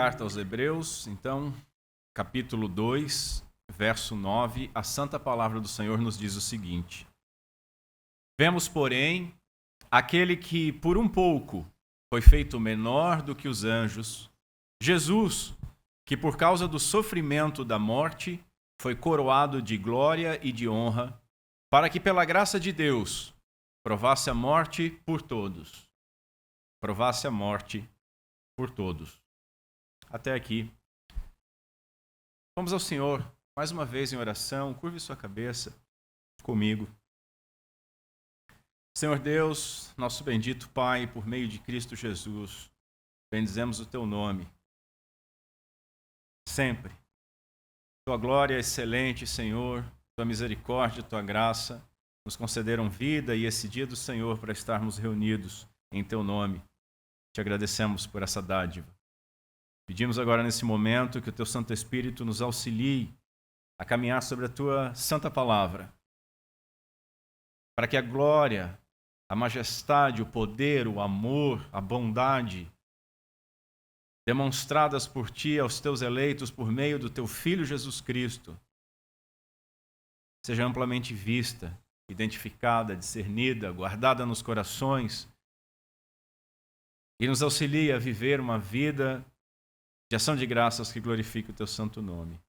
carta aos Hebreus, então, capítulo 2, verso 9, a santa palavra do Senhor nos diz o seguinte: Vemos, porém, aquele que por um pouco foi feito menor do que os anjos, Jesus, que por causa do sofrimento da morte foi coroado de glória e de honra, para que pela graça de Deus provasse a morte por todos. Provasse a morte por todos. Até aqui. Vamos ao Senhor, mais uma vez em oração, curve sua cabeça comigo. Senhor Deus, nosso bendito Pai, por meio de Cristo Jesus, bendizemos o Teu nome. Sempre. Tua glória é excelente, Senhor, Tua misericórdia, Tua graça nos concederam vida e esse dia do Senhor para estarmos reunidos em Teu nome. Te agradecemos por essa dádiva. Pedimos agora nesse momento que o Teu Santo Espírito nos auxilie a caminhar sobre a Tua Santa Palavra, para que a glória, a majestade, o poder, o amor, a bondade demonstradas por Ti aos Teus eleitos por meio do Teu Filho Jesus Cristo seja amplamente vista, identificada, discernida, guardada nos corações e nos auxilie a viver uma vida de ação de graças que glorifique o Teu santo nome.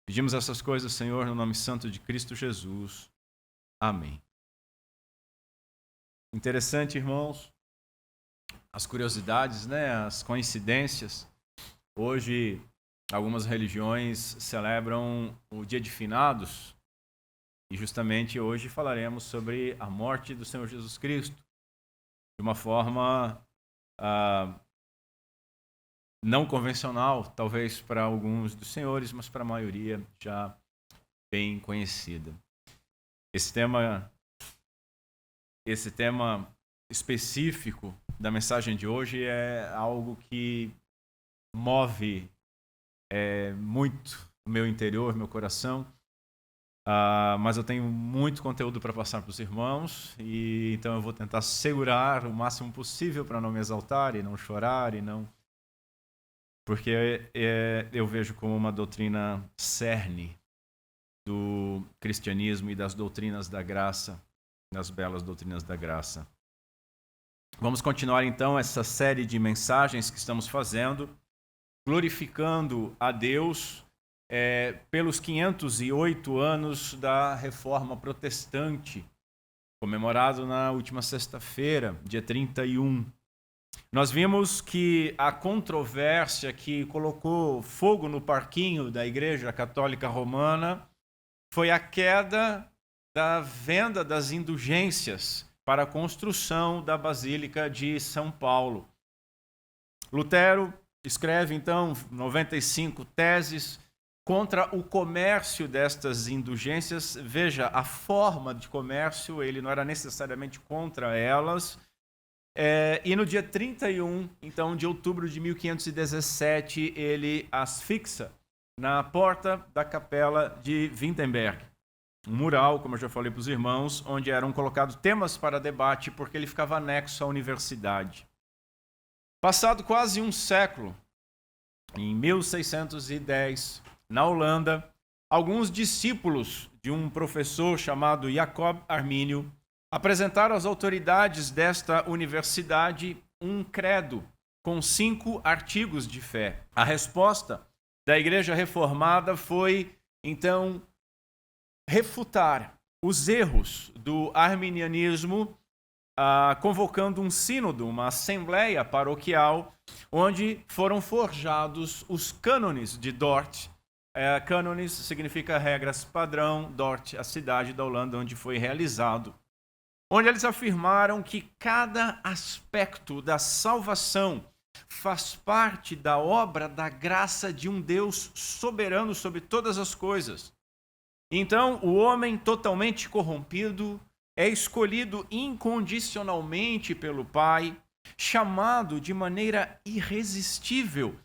Pedimos essas coisas, Senhor, no nome santo de Cristo Jesus. Amém. Interessante, irmãos, as curiosidades, as coincidências. Hoje, algumas religiões celebram o Dia de Finados e justamente hoje falaremos sobre a morte do Senhor Jesus Cristo de uma forma não convencional, talvez para alguns dos senhores, mas para a maioria já bem conhecida. Esse tema específico da mensagem de hoje é algo que move muito o meu interior, meu coração, mas eu tenho muito conteúdo para passar para os irmãos, e então eu vou tentar segurar o máximo possível para não me exaltar e não chorar, porque eu vejo como uma doutrina cerne do cristianismo e das doutrinas da graça, das belas doutrinas da graça. Vamos continuar então essa série de mensagens que estamos fazendo, glorificando a Deus pelos 508 anos da Reforma Protestante, comemorado na última sexta-feira, dia 31. Nós vimos que a controvérsia que colocou fogo no parquinho da Igreja Católica Romana foi a queda da venda das indulgências para a construção da Basílica de São Paulo. Lutero escreve, então, 95 teses contra o comércio destas indulgências. Veja, a forma de comércio, ele não era necessariamente contra elas. E no dia 31, então, de outubro de 1517, ele as fixa na porta da capela de Wittenberg. Um mural, como eu já falei para os irmãos, onde eram colocados temas para debate, porque ele ficava anexo à universidade. Passado quase um século, em 1610, na Holanda, alguns discípulos de um professor chamado Jacob Arminio apresentaram às autoridades desta universidade um credo com 5 artigos de fé. A resposta da Igreja Reformada foi, então, refutar os erros do arminianismo, convocando um sínodo, uma assembleia paroquial, onde foram forjados os cânones de Dort. Cânones significa regras padrão, Dort, a cidade da Holanda onde foi realizado. Onde eles afirmaram que cada aspecto da salvação faz parte da obra da graça de um Deus soberano sobre todas as coisas. Então, o homem totalmente corrompido é escolhido incondicionalmente pelo Pai, chamado de maneira irresistível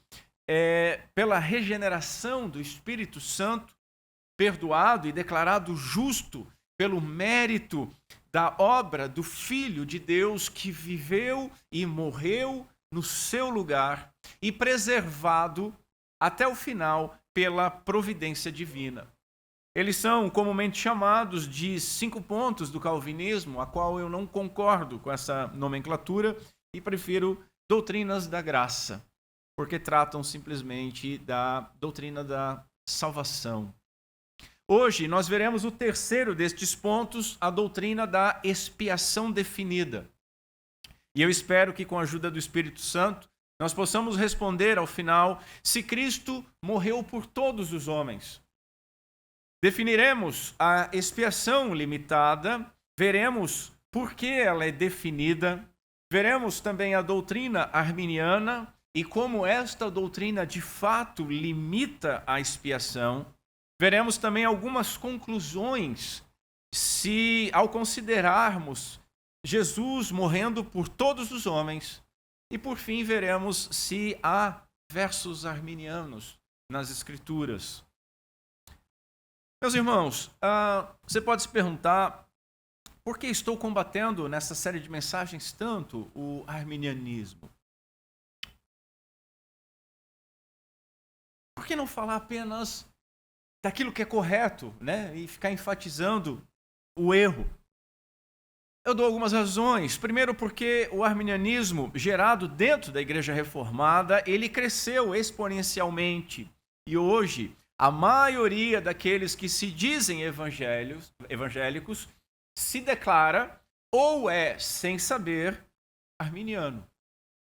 pela regeneração do Espírito Santo, perdoado e declarado justo pelo mérito da obra do Filho de Deus que viveu e morreu no seu lugar e preservado até o final pela providência divina. Eles são comumente chamados de 5 pontos do calvinismo, a qual eu não concordo com essa nomenclatura e prefiro doutrinas da graça, porque tratam simplesmente da doutrina da salvação. Hoje nós veremos o terceiro destes pontos, a doutrina da expiação definida. E eu espero que com a ajuda do Espírito Santo nós possamos responder ao final se Cristo morreu por todos os homens. Definiremos a expiação limitada, veremos por que ela é definida, veremos também a doutrina arminiana e como esta doutrina de fato limita a expiação. Veremos também algumas conclusões se, ao considerarmos Jesus morrendo por todos os homens, e por fim veremos se há versos arminianos nas Escrituras. Meus irmãos, você pode se perguntar por que estou combatendo nessa série de mensagens tanto o arminianismo? Por que não falar apenas daquilo que é correto, né? E ficar enfatizando o erro? Eu dou algumas razões. Primeiro, porque o arminianismo, gerado dentro da Igreja Reformada, ele cresceu exponencialmente. E hoje, a maioria daqueles que se dizem evangélicos se declara ou é, sem saber, arminiano.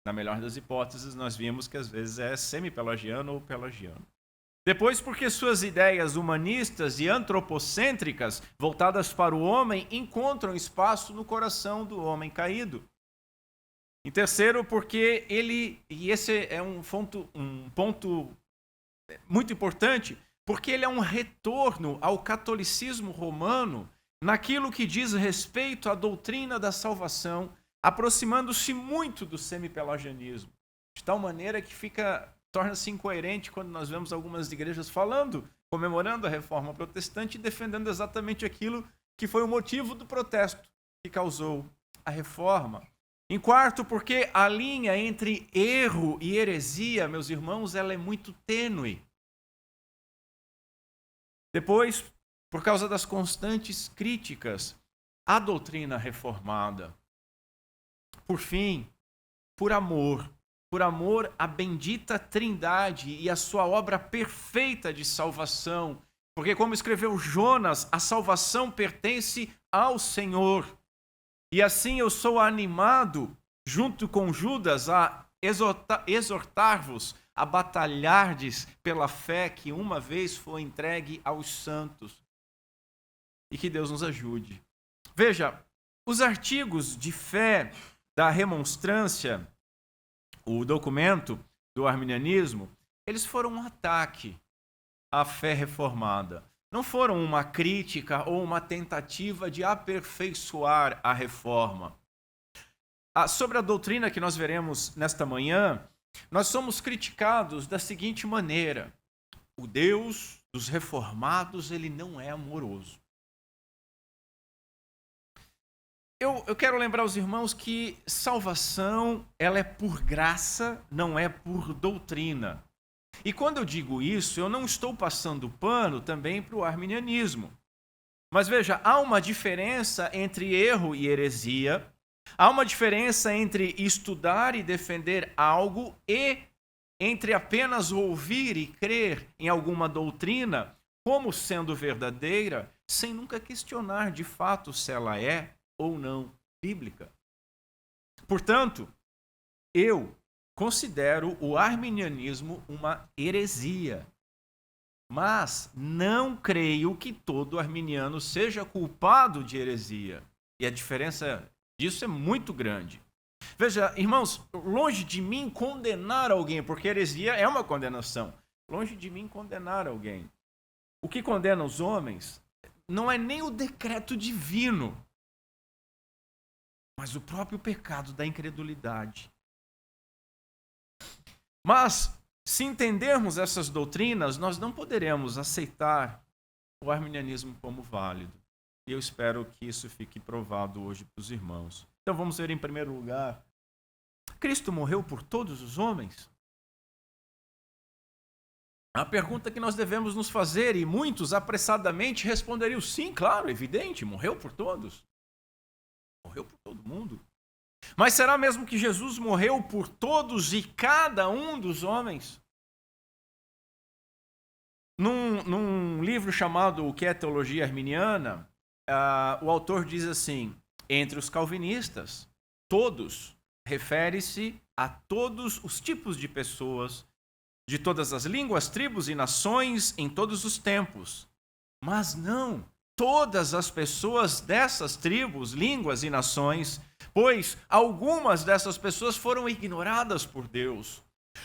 Na melhor das hipóteses, nós vimos que às vezes é semi-pelagiano ou pelagiano. Depois, porque suas ideias humanistas e antropocêntricas, voltadas para o homem, encontram espaço no coração do homem caído. Em terceiro, porque ele, e esse é um ponto muito importante, porque ele é um retorno ao catolicismo romano naquilo que diz respeito à doutrina da salvação, aproximando-se muito do semi-pelagianismo, de tal maneira que torna-se incoerente quando nós vemos algumas igrejas comemorando a reforma protestante e defendendo exatamente aquilo que foi o motivo do protesto que causou a reforma. Em quarto, porque a linha entre erro e heresia, meus irmãos, ela é muito tênue. Depois, por causa das constantes críticas à doutrina reformada. Por fim, por amor à bendita Trindade e à sua obra perfeita de salvação. Porque, como escreveu Jonas, a salvação pertence ao Senhor. E assim eu sou animado, junto com Judas, a exortar-vos a batalhardes pela fé que uma vez foi entregue aos santos. E que Deus nos ajude. Veja, os artigos de fé da remonstrância, o documento do arminianismo, eles foram um ataque à fé reformada. Não foram uma crítica ou uma tentativa de aperfeiçoar a reforma. Sobre a doutrina que nós veremos nesta manhã, nós somos criticados da seguinte maneira: o Deus dos reformados, ele não é amoroso. Eu quero lembrar aos irmãos que salvação, ela é por graça, não é por doutrina. E quando eu digo isso, eu não estou passando pano também para o arminianismo. Mas veja, há uma diferença entre erro e heresia, há uma diferença entre estudar e defender algo e entre apenas ouvir e crer em alguma doutrina como sendo verdadeira, sem nunca questionar de fato se ela é ou não bíblica. Portanto, eu considero o arminianismo uma heresia, mas não creio que todo arminiano seja culpado de heresia. E a diferença disso é muito grande. Veja, irmãos, longe de mim condenar alguém, porque heresia é uma condenação. Longe de mim condenar alguém. O que condena os homens não é nem o decreto divino, mas o próprio pecado da incredulidade. Mas, se entendermos essas doutrinas, nós não poderemos aceitar o arminianismo como válido. E eu espero que isso fique provado hoje para os irmãos. Então vamos ver em primeiro lugar Cristo morreu por todos os homens? A pergunta que nós devemos nos fazer, e muitos apressadamente responderiam: sim, claro, evidente, morreu por todos. Morreu por todo mundo. Mas será mesmo que Jesus morreu por todos e cada um dos homens? Num livro chamado O que é Teologia Arminiana, o autor diz assim: entre os calvinistas, todos refere-se a todos os tipos de pessoas, de todas as línguas, tribos e nações em todos os tempos. Mas não todas as pessoas dessas tribos, línguas e nações, pois algumas dessas pessoas foram ignoradas por Deus.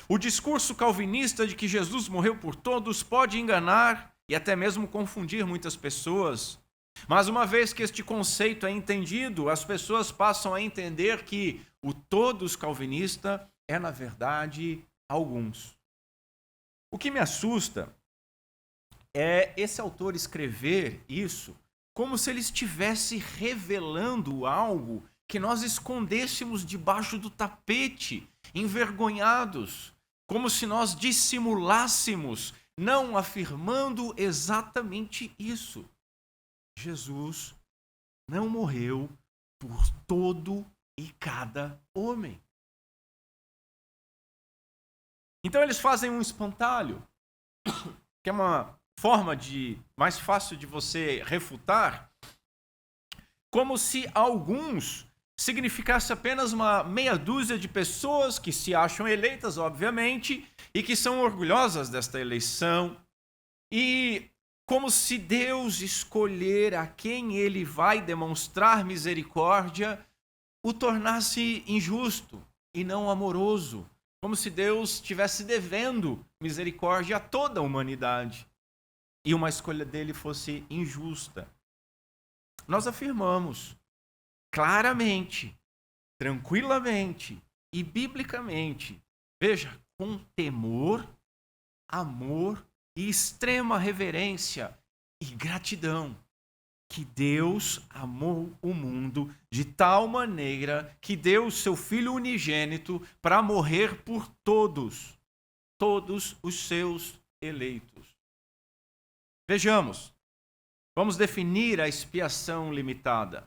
O discurso calvinista de que Jesus morreu por todos pode enganar e até mesmo confundir muitas pessoas. Mas uma vez que este conceito é entendido, as pessoas passam a entender que o todos calvinista é, na verdade, alguns. O que me assusta é esse autor escrever isso como se ele estivesse revelando algo que nós escondêssemos debaixo do tapete, envergonhados, como se nós dissimulássemos, não afirmando exatamente isso. Jesus não morreu por todo e cada homem. Então eles fazem um espantalho, que é uma forma mais fácil de você refutar, como se alguns significasse apenas uma meia dúzia de pessoas que se acham eleitas, obviamente, e que são orgulhosas desta eleição, e como se Deus escolher a quem ele vai demonstrar misericórdia o tornasse injusto e não amoroso, como se Deus estivesse devendo misericórdia a toda a humanidade e uma escolha dele fosse injusta. Nós afirmamos claramente, tranquilamente e biblicamente, veja, com temor, amor e extrema reverência e gratidão, que Deus amou o mundo de tal maneira que deu o seu Filho unigênito para morrer por todos os seus eleitos. Vejamos, vamos definir a expiação limitada.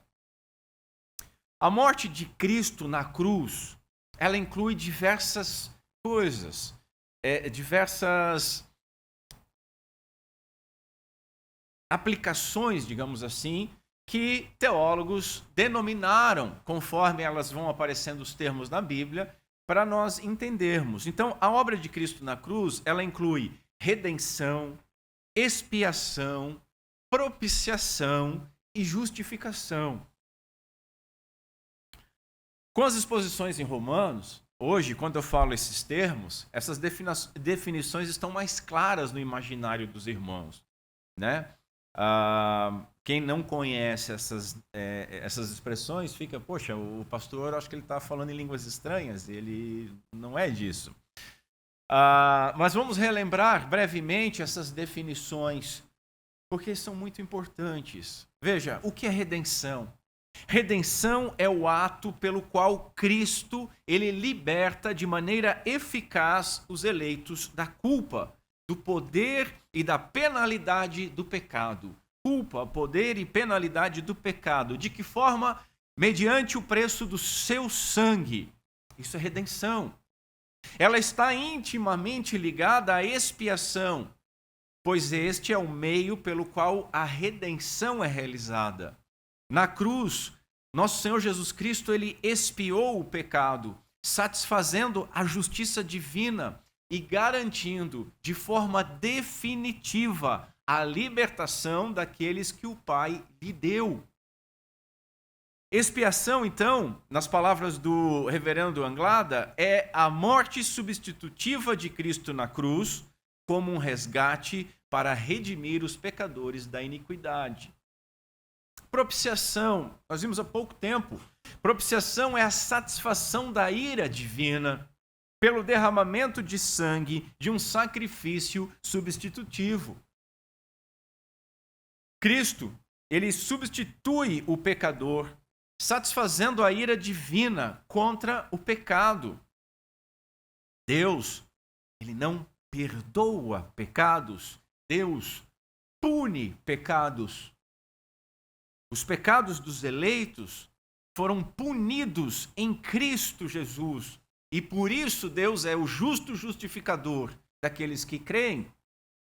A morte de Cristo na cruz, ela inclui diversas coisas, diversas aplicações, digamos assim, que teólogos denominaram, conforme elas vão aparecendo os termos na Bíblia, para nós entendermos. Então, a obra de Cristo na cruz, ela inclui redenção, expiação, propiciação e justificação. Com as exposições em Romanos, hoje, quando eu falo esses termos, essas definições estão mais claras no imaginário dos irmãos, né? Quem não conhece essas expressões fica, poxa, o pastor, acho que ele está falando em línguas estranhas, ele não é disso. Mas vamos relembrar brevemente essas definições, porque são muito importantes. Veja, o que é redenção? Redenção é o ato pelo qual Cristo ele liberta de maneira eficaz os eleitos da culpa, do poder e da penalidade do pecado. Culpa, poder e penalidade do pecado. De que forma? Mediante o preço do seu sangue. Isso é redenção. Ela está intimamente ligada à expiação, pois este é o meio pelo qual a redenção é realizada. Na cruz, nosso Senhor Jesus Cristo, ele expiou o pecado, satisfazendo a justiça divina e garantindo de forma definitiva a libertação daqueles que o Pai lhe deu. Expiação, então, nas palavras do reverendo Anglada, é a morte substitutiva de Cristo na cruz como um resgate para redimir os pecadores da iniquidade. Propiciação, nós vimos há pouco tempo, propiciação é a satisfação da ira divina pelo derramamento de sangue de um sacrifício substitutivo. Cristo, ele substitui o pecador satisfazendo a ira divina contra o pecado. Deus, ele não perdoa pecados, Deus pune pecados. Os pecados dos eleitos foram punidos em Cristo Jesus. E por isso Deus é o justo justificador daqueles que creem.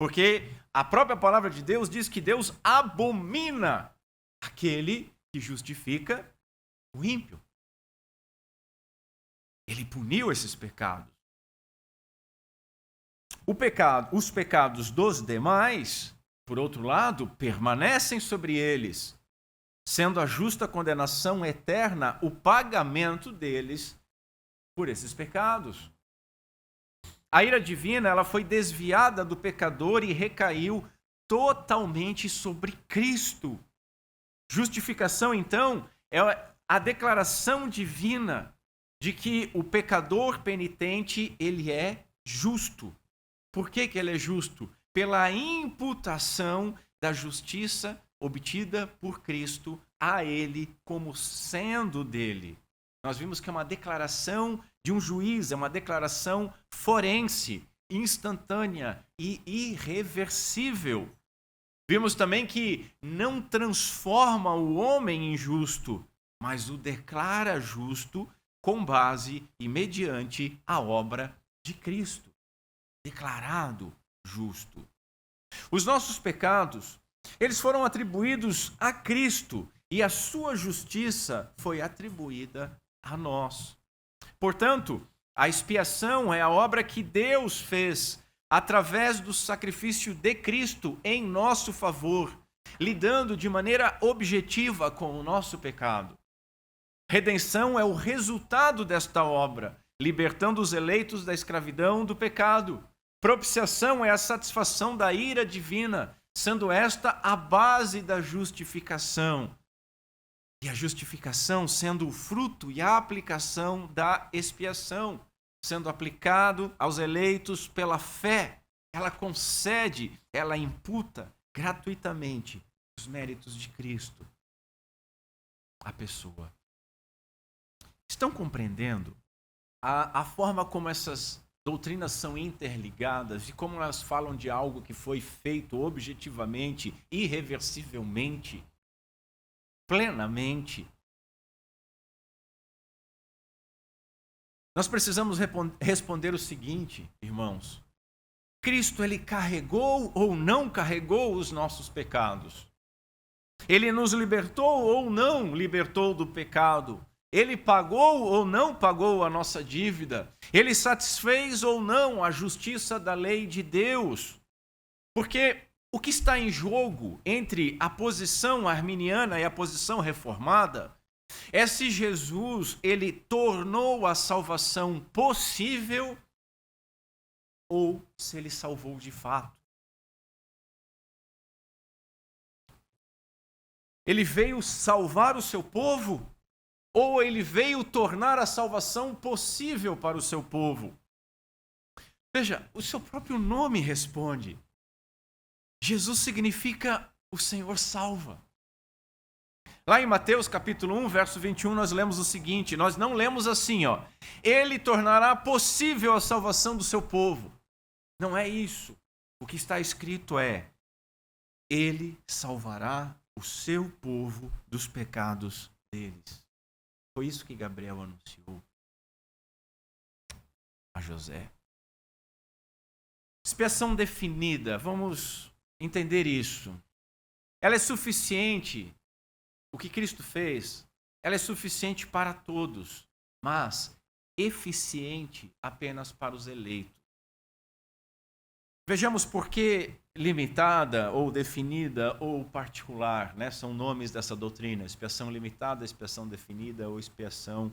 Porque a própria palavra de Deus diz que Deus abomina aquele que justifica o ímpio. Ele puniu esses pecados. Os pecados dos demais, por outro lado, permanecem sobre eles, sendo a justa condenação eterna o pagamento deles por esses pecados. A ira divina, ela foi desviada do pecador e recaiu totalmente sobre Cristo. Justificação, então, é a declaração divina de que o pecador penitente, ele é justo. Por que ele é justo? Pela imputação da justiça obtida por Cristo a ele como sendo dele. Nós vimos que é uma declaração de um juiz, é uma declaração forense, instantânea e irreversível. Vimos também que não transforma o homem em justo, mas o declara justo com base e mediante a obra de Cristo. Declarado justo. Os nossos pecados, eles foram atribuídos a Cristo e a sua justiça foi atribuída a nós. Portanto, a expiação é a obra que Deus fez através do sacrifício de Cristo em nosso favor, lidando de maneira objetiva com o nosso pecado. Redenção é o resultado desta obra, libertando os eleitos da escravidão do pecado. Propiciação é a satisfação da ira divina, sendo esta a base da justificação. E a justificação sendo o fruto e a aplicação da expiação, sendo aplicado aos eleitos pela fé. Ela concede, ela imputa gratuitamente os méritos de Cristo à pessoa. Estão compreendendo a forma como essas doutrinas são interligadas e como elas falam de algo que foi feito objetivamente, irreversivelmente, plenamente? Nós precisamos responder o seguinte, irmãos. Cristo, ele carregou ou não carregou os nossos pecados? Ele nos libertou ou não libertou do pecado? Ele pagou ou não pagou a nossa dívida? Ele satisfez ou não a justiça da lei de Deus? Porque o que está em jogo entre a posição arminiana e a posição reformada é se Jesus, ele tornou a salvação possível ou se ele salvou de fato. Ele veio salvar o seu povo ou ele veio tornar a salvação possível para o seu povo? Veja, o seu próprio nome responde. Jesus significa o Senhor salva. Lá em Mateus capítulo 1, verso 21, nós lemos o seguinte, nós não lemos assim, ele tornará possível a salvação do seu povo. Não é isso. O que está escrito é, ele salvará o seu povo dos pecados deles. Foi isso que Gabriel anunciou a José. Expiação definida, vamos entender isso. Ela é suficiente, o que Cristo fez, ela é suficiente para todos, mas eficiente apenas para os eleitos. Vejamos por que limitada, ou definida, ou particular, né? São nomes dessa doutrina, expiação limitada, expiação definida ou expiação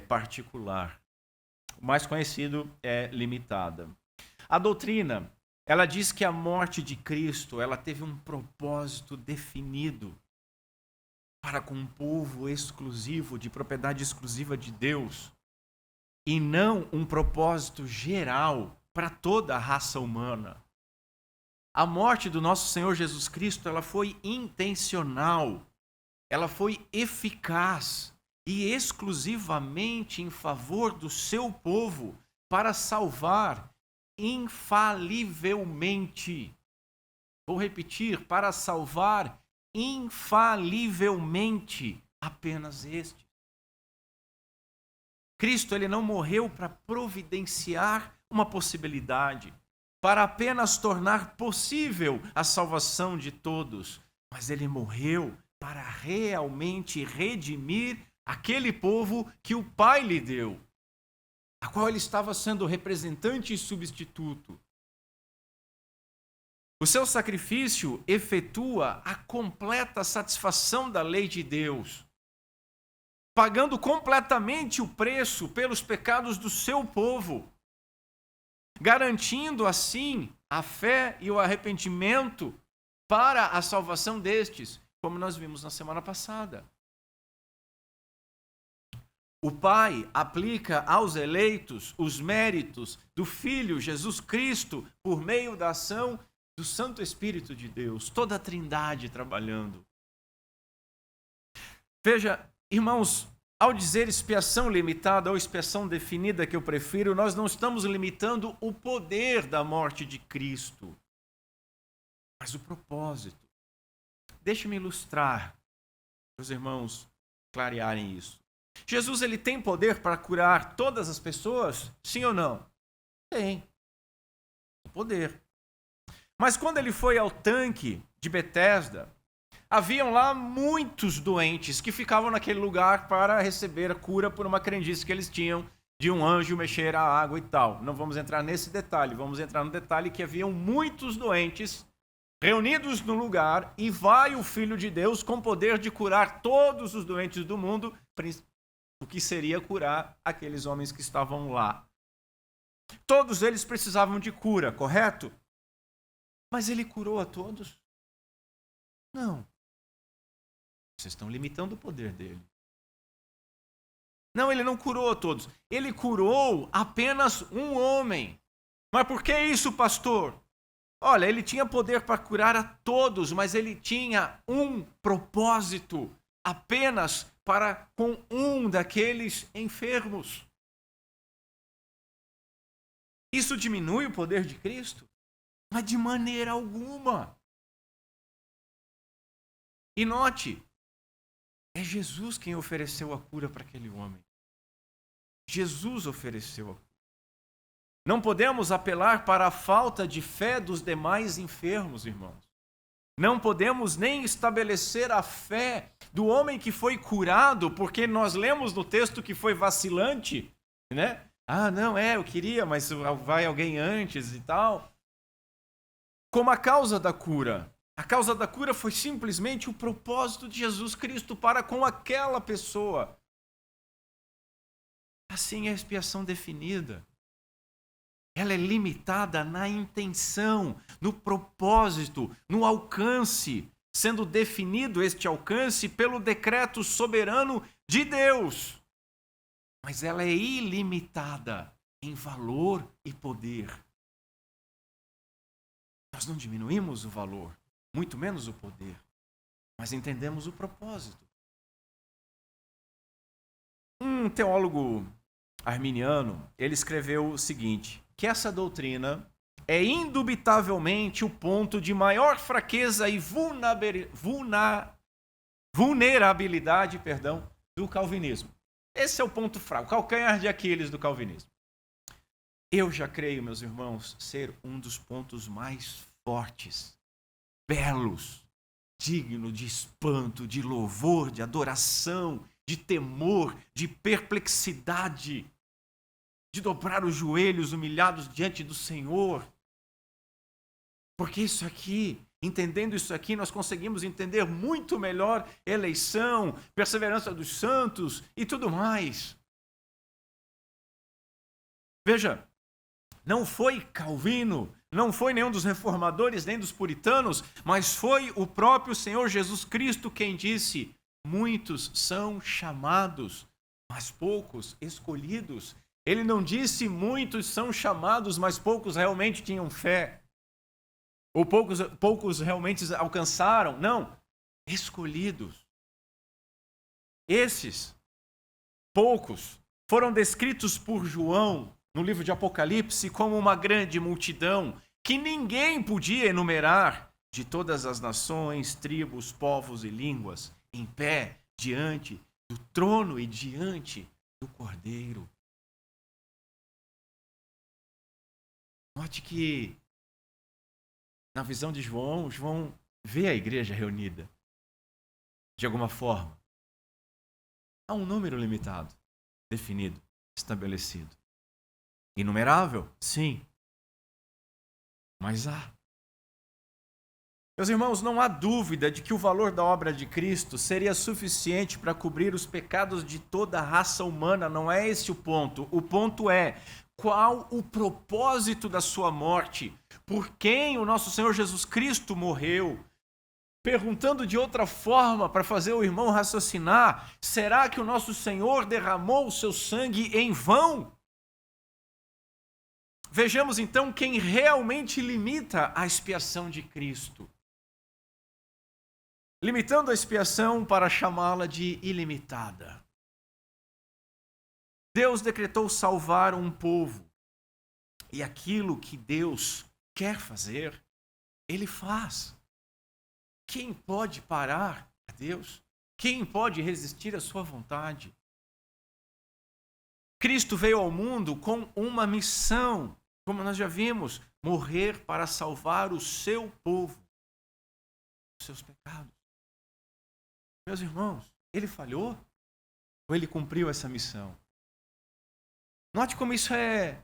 particular. O mais conhecido é limitada. A doutrina, ela diz que a morte de Cristo, ela teve um propósito definido para com um povo exclusivo, de propriedade exclusiva de Deus, e não um propósito geral para toda a raça humana. A morte do nosso Senhor Jesus Cristo, ela foi intencional. ela foi eficaz e exclusivamente em favor do seu povo para salvar infalivelmente. Vou repetir, para salvar infalivelmente apenas este. Cristo, ele não morreu para providenciar uma possibilidade, para apenas tornar possível a salvação de todos, mas ele morreu para realmente redimir aquele povo que o Pai lhe deu, a qual ele estava sendo representante e substituto. O seu sacrifício efetua a completa satisfação da lei de Deus, pagando completamente o preço pelos pecados do seu povo, garantindo assim a fé e o arrependimento para a salvação destes, como nós vimos na semana passada. O Pai aplica aos eleitos os méritos do Filho Jesus Cristo por meio da ação do Santo Espírito de Deus, toda a Trindade trabalhando. Veja, irmãos, ao dizer expiação limitada ou expiação definida, que eu prefiro, nós não estamos limitando o poder da morte de Cristo, mas o propósito. Deixe-me ilustrar, para os irmãos clarearem isso. Jesus, ele tem poder para curar todas as pessoas? Sim ou não? Tem. Tem poder. Mas quando ele foi ao tanque de Betesda, haviam lá muitos doentes que ficavam naquele lugar para receber a cura por uma crendice que eles tinham de um anjo mexer a água e tal. Não vamos entrar nesse detalhe, vamos entrar no detalhe que haviam muitos doentes reunidos no lugar e vai o Filho de Deus com poder de curar todos os doentes do mundo, o que seria curar aqueles homens que estavam lá. Todos eles precisavam de cura, correto? Mas ele curou a todos? Não. Vocês estão limitando o poder dele. Não, ele não curou a todos. Ele curou apenas um homem. Mas por que isso, pastor? Olha, ele tinha poder para curar a todos, mas ele tinha um propósito apenas para com um daqueles enfermos. Isso diminui o poder de Cristo? Mas de maneira alguma. E note, é Jesus quem ofereceu a cura para aquele homem. Jesus ofereceu a cura. Não podemos apelar para a falta de fé dos demais enfermos, irmãos. Não podemos nem estabelecer a fé do homem que foi curado, porque nós lemos no texto que foi vacilante, né? Ah, não, eu queria, mas vai alguém antes e tal. Como a causa da cura. A causa da cura foi simplesmente o propósito de Jesus Cristo para com aquela pessoa. Assim é a expiação definida. Ela é limitada na intenção, no propósito, no alcance, sendo definido este alcance pelo decreto soberano de Deus. Mas ela é ilimitada em valor e poder. Nós não diminuímos o valor, muito menos o poder, mas entendemos o propósito. Um teólogo arminiano, ele escreveu o seguinte, que essa doutrina é indubitavelmente o ponto de maior fraqueza e vulnerabilidade, do calvinismo. Esse é o ponto fraco, o calcanhar de Aquiles do calvinismo. Eu já creio, meus irmãos, ser um dos pontos mais fortes, belos, digno de espanto, de louvor, de adoração, de temor, de perplexidade, de dobrar os joelhos humilhados diante do Senhor. Porque isso aqui, entendendo isso aqui, nós conseguimos entender muito melhor eleição, perseverança dos santos e tudo mais. Veja, não foi Calvino, não foi nenhum dos reformadores, nem dos puritanos, mas foi o próprio Senhor Jesus Cristo quem disse: muitos são chamados, mas poucos escolhidos. Ele não disse muitos são chamados, mas poucos realmente tinham fé. Ou poucos realmente alcançaram. Não, escolhidos. Esses poucos foram descritos por João no livro de Apocalipse como uma grande multidão que ninguém podia enumerar, de todas as nações, tribos, povos e línguas, em pé diante do trono e diante do Cordeiro. Note que na visão de João, João vê a igreja reunida de alguma forma. Há um número limitado, definido, estabelecido. Inumerável? Sim. Mas há. Meus irmãos, não há dúvida de que o valor da obra de Cristo seria suficiente para cobrir os pecados de toda a raça humana. Não é esse o ponto. O ponto é qual o propósito da sua morte, por quem o nosso Senhor Jesus Cristo morreu. Perguntando de outra forma para fazer o irmão raciocinar, será que o nosso Senhor derramou o seu sangue em vão? Vejamos então quem realmente limita a expiação de Cristo. Limitando a expiação para chamá-la de ilimitada. Deus decretou salvar um povo. E aquilo que Deus quer fazer, Ele faz. Quem pode parar a Deus? Quem pode resistir à sua vontade? Cristo veio ao mundo com uma missão, como nós já vimos, morrer para salvar o seu povo, os seus pecados. Meus irmãos, ele falhou ou ele cumpriu essa missão? Note como isso é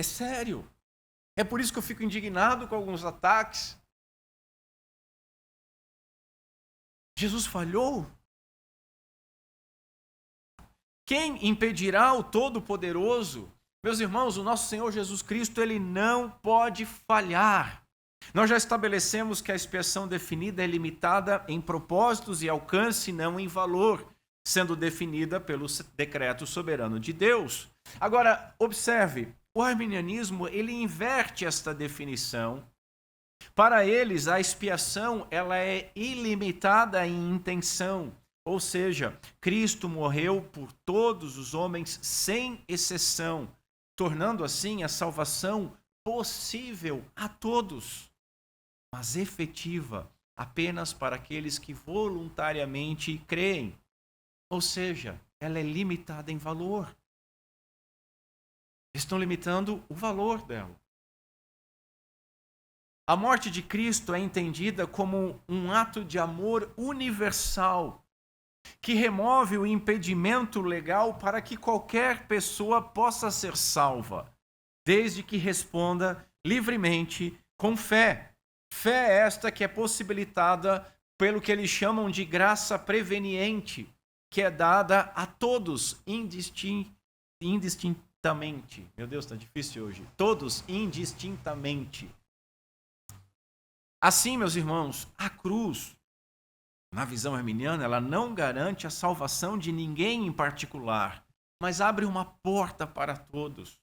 sério. É por isso que eu fico indignado com alguns ataques. Jesus falhou? Quem impedirá o Todo-Poderoso? Meus irmãos, o nosso Senhor Jesus Cristo, ele não pode falhar. Nós já estabelecemos que a expiação definida é limitada em propósitos e alcance, não em valor, sendo definida pelo decreto soberano de Deus. Agora, observe, o arminianismo, ele inverte esta definição. Para eles, a expiação ela é ilimitada em intenção, ou seja, Cristo morreu por todos os homens sem exceção, tornando assim a salvação possível a todos, mas efetiva apenas para aqueles que voluntariamente creem. Ou seja, ela é limitada em valor. Estão limitando o valor dela. A morte de Cristo é entendida como um ato de amor universal, que remove o impedimento legal para que qualquer pessoa possa ser salva, desde que responda livremente com fé. Fé esta que é possibilitada pelo que eles chamam de graça preveniente, que é dada a todos indistintamente. Meu Deus, está difícil hoje. Todos indistintamente. Assim, meus irmãos, a cruz, na visão arminiana, ela não garante a salvação de ninguém em particular, mas abre uma porta para todos.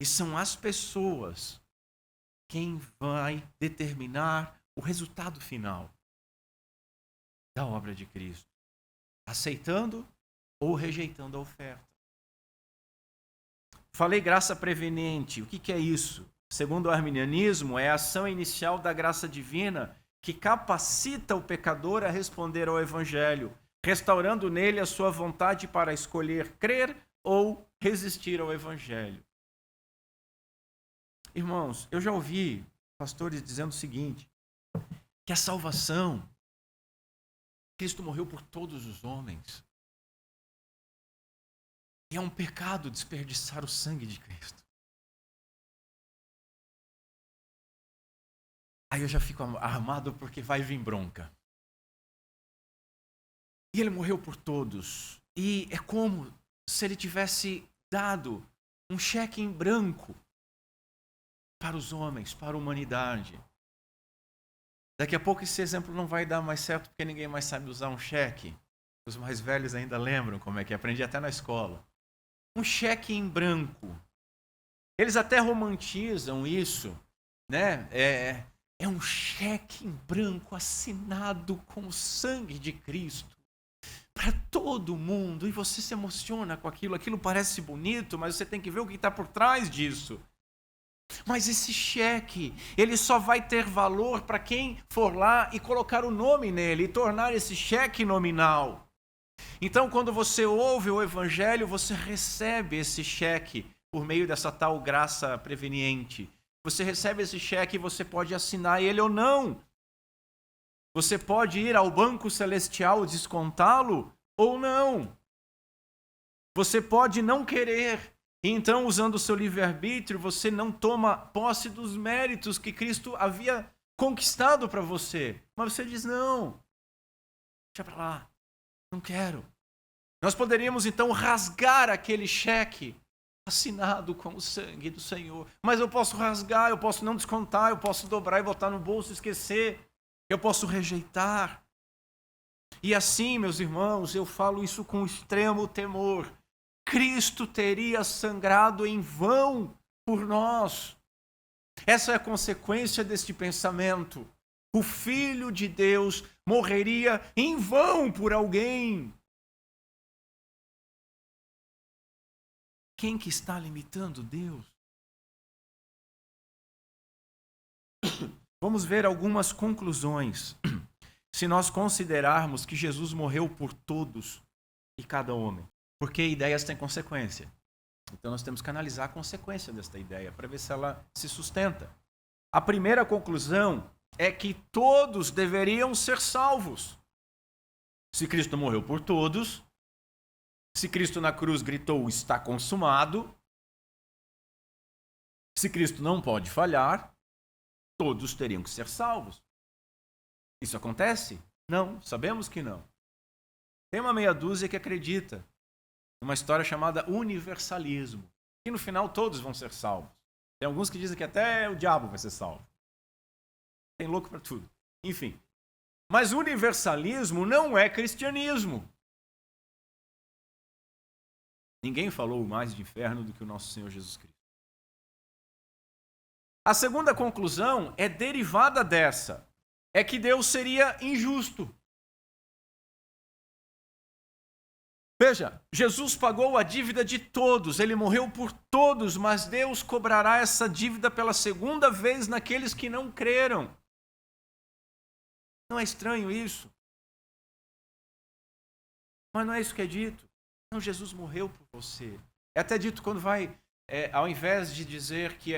E são as pessoas quem vai determinar o resultado final da obra de Cristo, aceitando ou rejeitando a oferta. Falei graça preveniente. O que é isso? Segundo o arminianismo, é a ação inicial da graça divina que capacita o pecador a responder ao Evangelho, restaurando nele a sua vontade para escolher crer ou resistir ao Evangelho. Irmãos, eu já ouvi pastores dizendo o seguinte, que a salvação, Cristo morreu por todos os homens. E é um pecado desperdiçar o sangue de Cristo. Aí eu já fico armado porque vai vir bronca. E ele morreu por todos. E é como se ele tivesse dado um cheque em branco para os homens, para a humanidade. Daqui a pouco esse exemplo não vai dar mais certo porque ninguém mais sabe usar um cheque. Os mais velhos ainda lembram como é que é. Aprendi até na escola. Um cheque em branco. Eles até romantizam isso, né? É um cheque em branco assinado com o sangue de Cristo. para todo mundo, e você se emociona com aquilo, aquilo parece bonito, mas você tem que ver o que está por trás disso. Mas esse cheque, ele só vai ter valor para quem for lá e colocar o nome nele, e tornar esse cheque nominal. Então, quando você ouve o evangelho, você recebe esse cheque por meio dessa tal graça preveniente. Você recebe esse cheque e você pode assinar ele ou não. Você pode ir ao banco celestial descontá-lo ou não. Você pode não querer. E então, usando o seu livre-arbítrio, você não toma posse dos méritos que Cristo havia conquistado para você. Mas você diz, não, deixa para lá, não quero. Nós poderíamos então rasgar aquele cheque assinado com o sangue do Senhor. Mas eu posso rasgar, eu posso não descontar, eu posso dobrar e botar no bolso e esquecer. Eu posso rejeitar. E assim, meus irmãos, eu falo isso com extremo temor. Cristo teria sangrado em vão por nós. Essa é a consequência deste pensamento. O Filho de Deus morreria em vão por alguém. Quem que está limitando Deus? Vamos ver algumas conclusões. Se nós considerarmos que Jesus morreu por todos e cada homem. Porque ideias têm consequência. Então nós temos que analisar a consequência desta ideia para ver se ela se sustenta. A primeira conclusão é que todos deveriam ser salvos. Se Cristo morreu por todos, se Cristo na cruz gritou, está consumado, se Cristo não pode falhar, todos teriam que ser salvos. Isso acontece? Não, sabemos que não. Tem uma meia dúzia que acredita numa história chamada universalismo, que no final todos vão ser salvos. Tem alguns que dizem que até o diabo vai ser salvo. Tem louco para tudo. Enfim. Mas universalismo não é cristianismo. Ninguém falou mais de inferno do que o nosso Senhor Jesus Cristo. A segunda conclusão é derivada dessa. É que Deus seria injusto. Veja, Jesus pagou a dívida de todos, ele morreu por todos, mas Deus cobrará essa dívida pela segunda vez naqueles que não creram. Não é estranho isso? Mas não é isso que é dito. Não, Jesus morreu por você. É até dito quando vai, ao invés de dizer que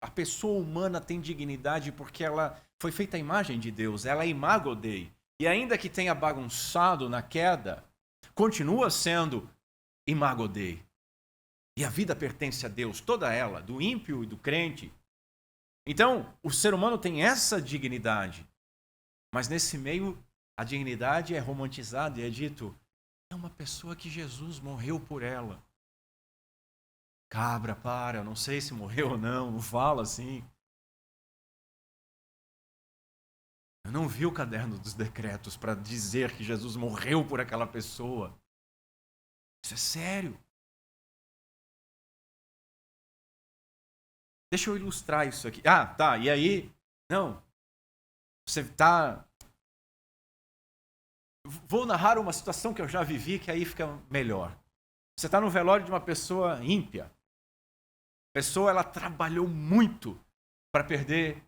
a pessoa humana tem dignidade porque ela foi feita à imagem de Deus, ela é imago Dei. E ainda que tenha bagunçado na queda, continua sendo imago Dei. E a vida pertence a Deus, toda ela, do ímpio e do crente. Então, o ser humano tem essa dignidade. Mas nesse meio, a dignidade é romantizada e é dito, é uma pessoa que Jesus morreu por ela. Cabra, para, eu não sei se morreu ou não fala assim. Eu não vi o caderno dos decretos para dizer que Jesus morreu por aquela pessoa. Isso é sério. Deixa eu ilustrar isso aqui. Ah, tá, e aí? Não. Você tá... Vou narrar uma situação que eu já vivi, que aí fica melhor. Você está no velório de uma pessoa ímpia. A pessoa, ela trabalhou muito para perder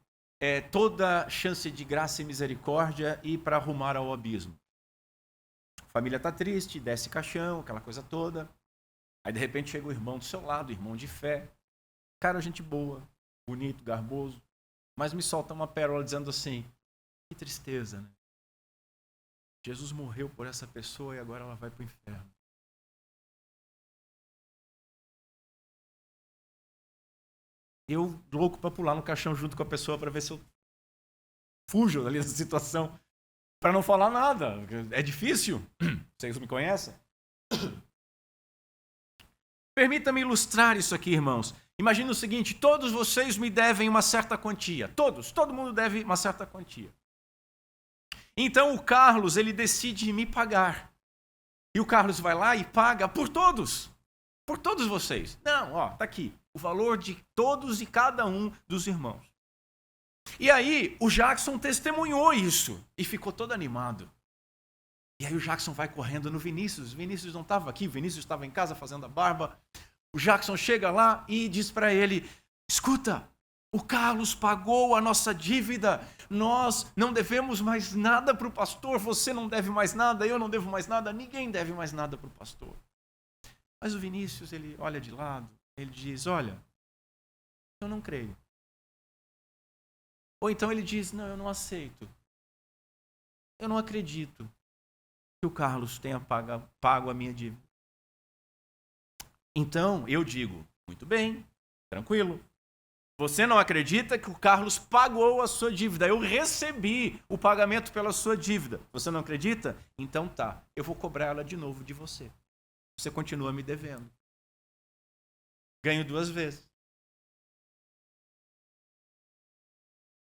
toda chance de graça e misericórdia e para arrumar ao abismo. A família está triste, desce caixão, aquela coisa toda. Aí, de repente, chega o irmão do seu lado, irmão de fé. Cara, gente boa, bonito, garboso. Mas me solta uma pérola dizendo assim, que tristeza, né? Jesus morreu por essa pessoa e agora ela vai para o inferno. Eu louco para pular no caixão junto com a pessoa para ver se eu fujo dali dessa situação, para não falar nada. É difícil. Vocês me conhecem? Permita-me ilustrar isso aqui, irmãos. Imagina o seguinte, todos vocês me devem uma certa quantia. todo mundo deve uma certa quantia. Então o Carlos, ele decide me pagar. E o Carlos vai lá e paga por todos vocês. Não, ó, tá aqui. O valor de todos e cada um dos irmãos. E aí, o Jackson testemunhou isso e ficou todo animado. E aí o Jackson vai correndo no Vinícius. Vinícius não estava aqui, Vinícius estava em casa fazendo a barba. O Jackson chega lá e diz para ele: escuta, o Carlos pagou a nossa dívida, nós não devemos mais nada para o pastor, você não deve mais nada, eu não devo mais nada, ninguém deve mais nada para o pastor. Mas o Vinícius, ele olha de lado, ele diz: olha, eu não creio. Ou então ele diz: não, eu não aceito. Eu não acredito que o Carlos tenha pago a minha dívida. Então eu digo: muito bem, tranquilo. Você não acredita que o Carlos pagou a sua dívida. Eu recebi o pagamento pela sua dívida. Você não acredita? Então tá, eu vou cobrar ela de novo de você. Você continua me devendo. Ganho 2 vezes.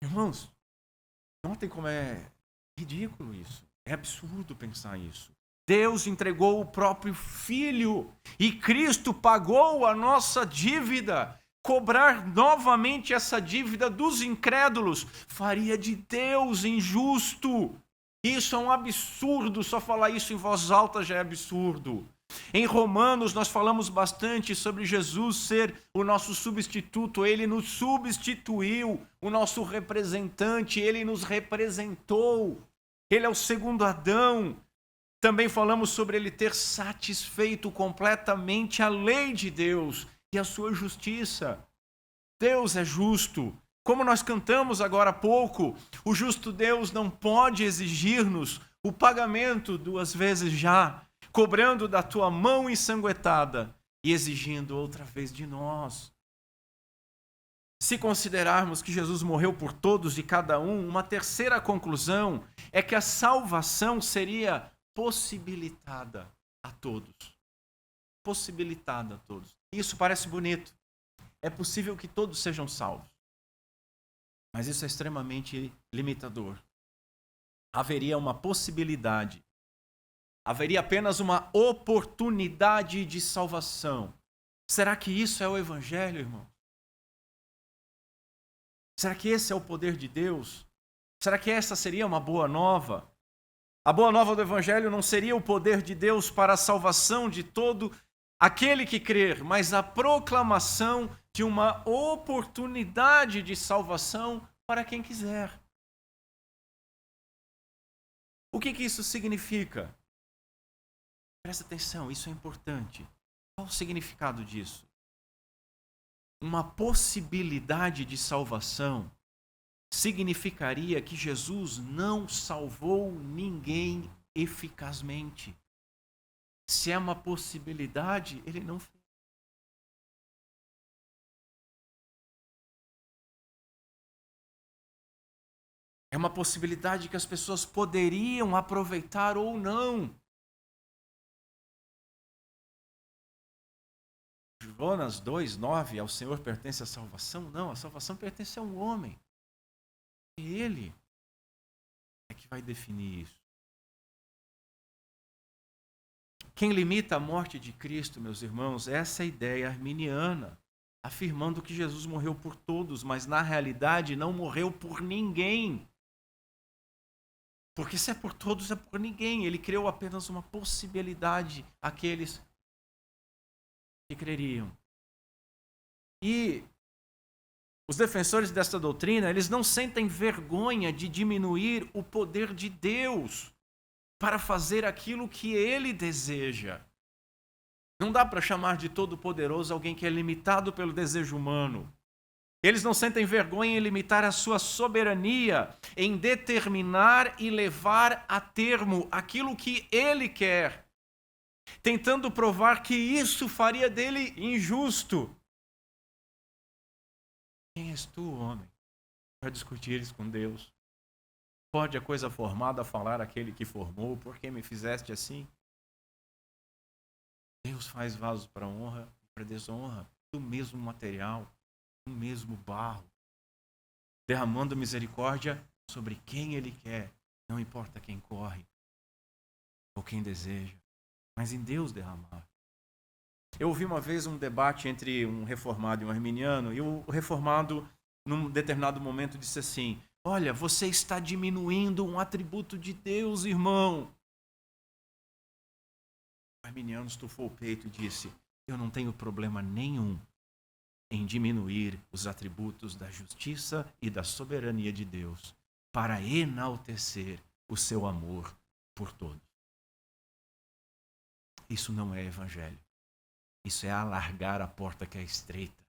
Irmãos, notem como é ridículo isso. É absurdo pensar isso. Deus entregou o próprio Filho e Cristo pagou a nossa dívida. Cobrar novamente essa dívida dos incrédulos faria de Deus injusto. Isso é um absurdo, só falar isso em voz alta já é absurdo. Em Romanos nós falamos bastante sobre Jesus ser o nosso substituto, ele nos substituiu, o nosso representante, ele nos representou. Ele é o segundo Adão. Também falamos sobre ele ter satisfeito completamente a lei de Deus e a sua justiça. Deus é justo. Como nós cantamos agora há pouco, o justo Deus não pode exigir-nos o pagamento 2 vezes já, cobrando da tua mão ensanguentada e exigindo outra vez de nós. Se considerarmos que Jesus morreu por todos e cada um, uma terceira conclusão é que a salvação seria possibilitada a todos. Possibilitada a todos. Isso parece bonito. É possível que todos sejam salvos. Mas isso é extremamente limitador. Haveria uma possibilidade. Haveria apenas uma oportunidade de salvação. Será que isso é o Evangelho, irmão? Será que esse é o poder de Deus? Será que essa seria uma boa nova? A boa nova do Evangelho não seria o poder de Deus para a salvação de todo aquele que crer, mas a proclamação de uma oportunidade de salvação para quem quiser. O que isso significa? Presta atenção, isso é importante. Qual o significado disso? Uma possibilidade de salvação significaria que Jesus não salvou ninguém eficazmente. Se é uma possibilidade, ele não fez. É uma possibilidade que as pessoas poderiam aproveitar ou não. Jonas 2:9, ao Senhor pertence a salvação? Não, a salvação pertence a um homem. E ele é que vai definir isso. Quem limita a morte de Cristo, meus irmãos, é essa ideia arminiana, afirmando que Jesus morreu por todos, mas na realidade não morreu por ninguém. Porque se é por todos, é por ninguém. Ele criou apenas uma possibilidade àqueles que creriam. E os defensores dessa doutrina, eles não sentem vergonha de diminuir o poder de Deus para fazer aquilo que ele deseja. Não dá para chamar de todo-poderoso alguém que é limitado pelo desejo humano. Eles não sentem vergonha em limitar a sua soberania, em determinar e levar a termo aquilo que ele quer, tentando provar que isso faria dele injusto. Quem és tu, homem, para discutir isso com Deus? Pode a coisa formada falar aquele que formou, por que me fizeste assim? Deus faz vasos para honra e para desonra, do mesmo material, do mesmo barro, derramando misericórdia sobre quem ele quer, não importa quem corre ou quem deseja, mas em Deus derramar. Eu ouvi uma vez um debate entre um reformado e um arminiano, e o reformado, num determinado momento, disse assim: olha, você está diminuindo um atributo de Deus, irmão. arminiano estufou o peito e disse: eu não tenho problema nenhum em diminuir os atributos da justiça e da soberania de Deus para enaltecer o seu amor por todos. Isso não é evangelho. Isso é alargar a porta que é estreita.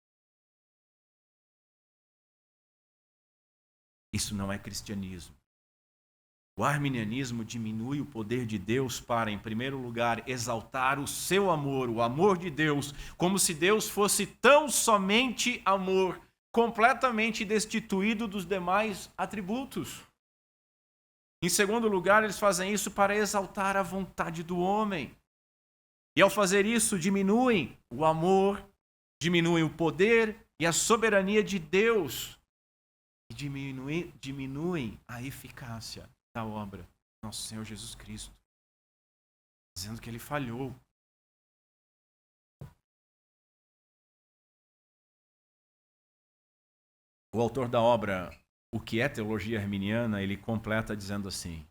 Isso não é cristianismo. O arminianismo diminui o poder de Deus para, em primeiro lugar, exaltar o seu amor, o amor de Deus, como se Deus fosse tão somente amor, completamente destituído dos demais atributos. Em segundo lugar, eles fazem isso para exaltar a vontade do homem. E ao fazer isso, diminuem o amor, diminuem o poder e a soberania de Deus. E diminuem a eficácia da obra do nosso Senhor Jesus Cristo, dizendo que ele falhou. O autor da obra O que é Teologia Arminiana, ele completa dizendo assim: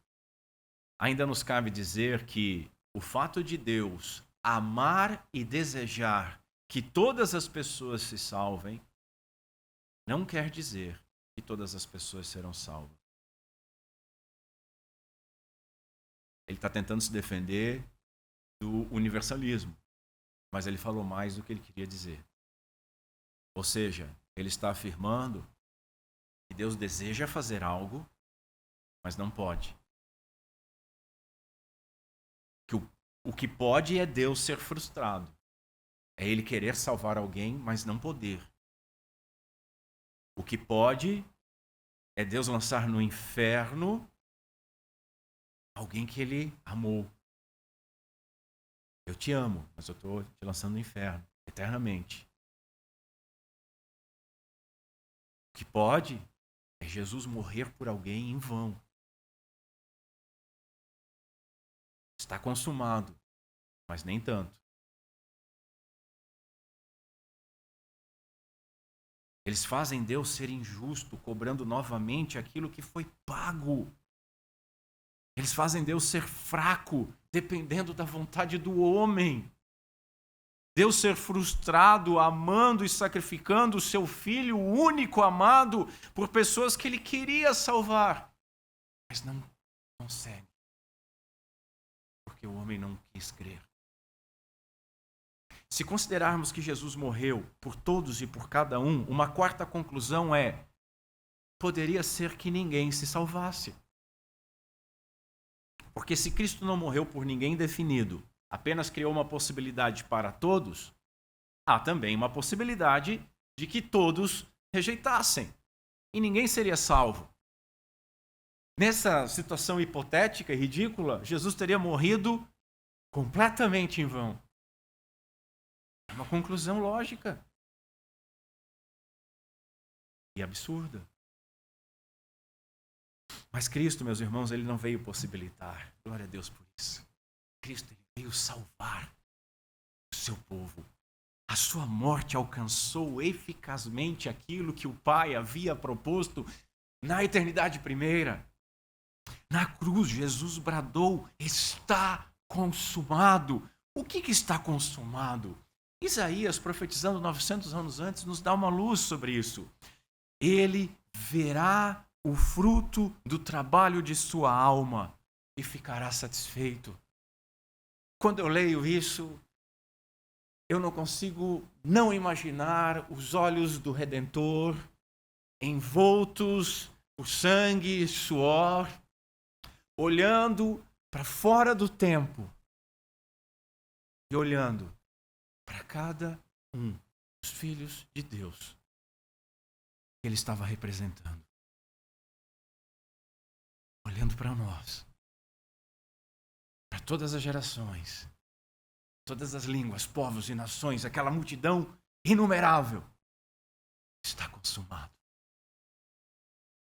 ainda nos cabe dizer que o fato de Deus amar e desejar que todas as pessoas se salvem não quer dizer que todas as pessoas serão salvas. Ele está tentando se defender do universalismo, mas ele falou mais do que ele queria dizer. Ou seja, ele está afirmando que Deus deseja fazer algo, mas não pode. Que o que pode é Deus ser frustrado. É ele querer salvar alguém, mas não poder. O que pode é Deus lançar no inferno alguém que ele amou. Eu te amo, mas eu estou te lançando no inferno, eternamente. O que pode é Jesus morrer por alguém em vão. Está consumado, mas nem tanto. Eles fazem Deus ser injusto, cobrando novamente aquilo que foi pago. Eles fazem Deus ser fraco, dependendo da vontade do homem. Deus ser frustrado, amando e sacrificando o seu filho único amado por pessoas que ele queria salvar, mas não consegue, porque o homem não quis crer. Se considerarmos que Jesus morreu por todos e por cada um, uma quarta conclusão é: poderia ser que ninguém se salvasse. Porque se Cristo não morreu por ninguém definido, apenas criou uma possibilidade para todos, há também uma possibilidade de que todos rejeitassem e ninguém seria salvo. Nessa situação hipotética e ridícula, Jesus teria morrido completamente em vão. É uma conclusão lógica e absurda. Mas Cristo, meus irmãos, ele não veio possibilitar. Glória a Deus por isso. Cristo ele veio salvar o seu povo. A sua morte alcançou eficazmente aquilo que o Pai havia proposto na eternidade primeira. Na cruz, Jesus bradou: está consumado. O que está consumado? Isaías, profetizando 900 anos antes, nos dá uma luz sobre isso. Ele verá o fruto do trabalho de sua alma e ficará satisfeito. Quando eu leio isso, eu não consigo não imaginar os olhos do Redentor envoltos por sangue e suor, olhando para fora do tempo e olhando para cada um dos filhos de Deus que ele estava representando. Olhando para nós, para todas as gerações, todas as línguas, povos e nações, aquela multidão inumerável, está consumado.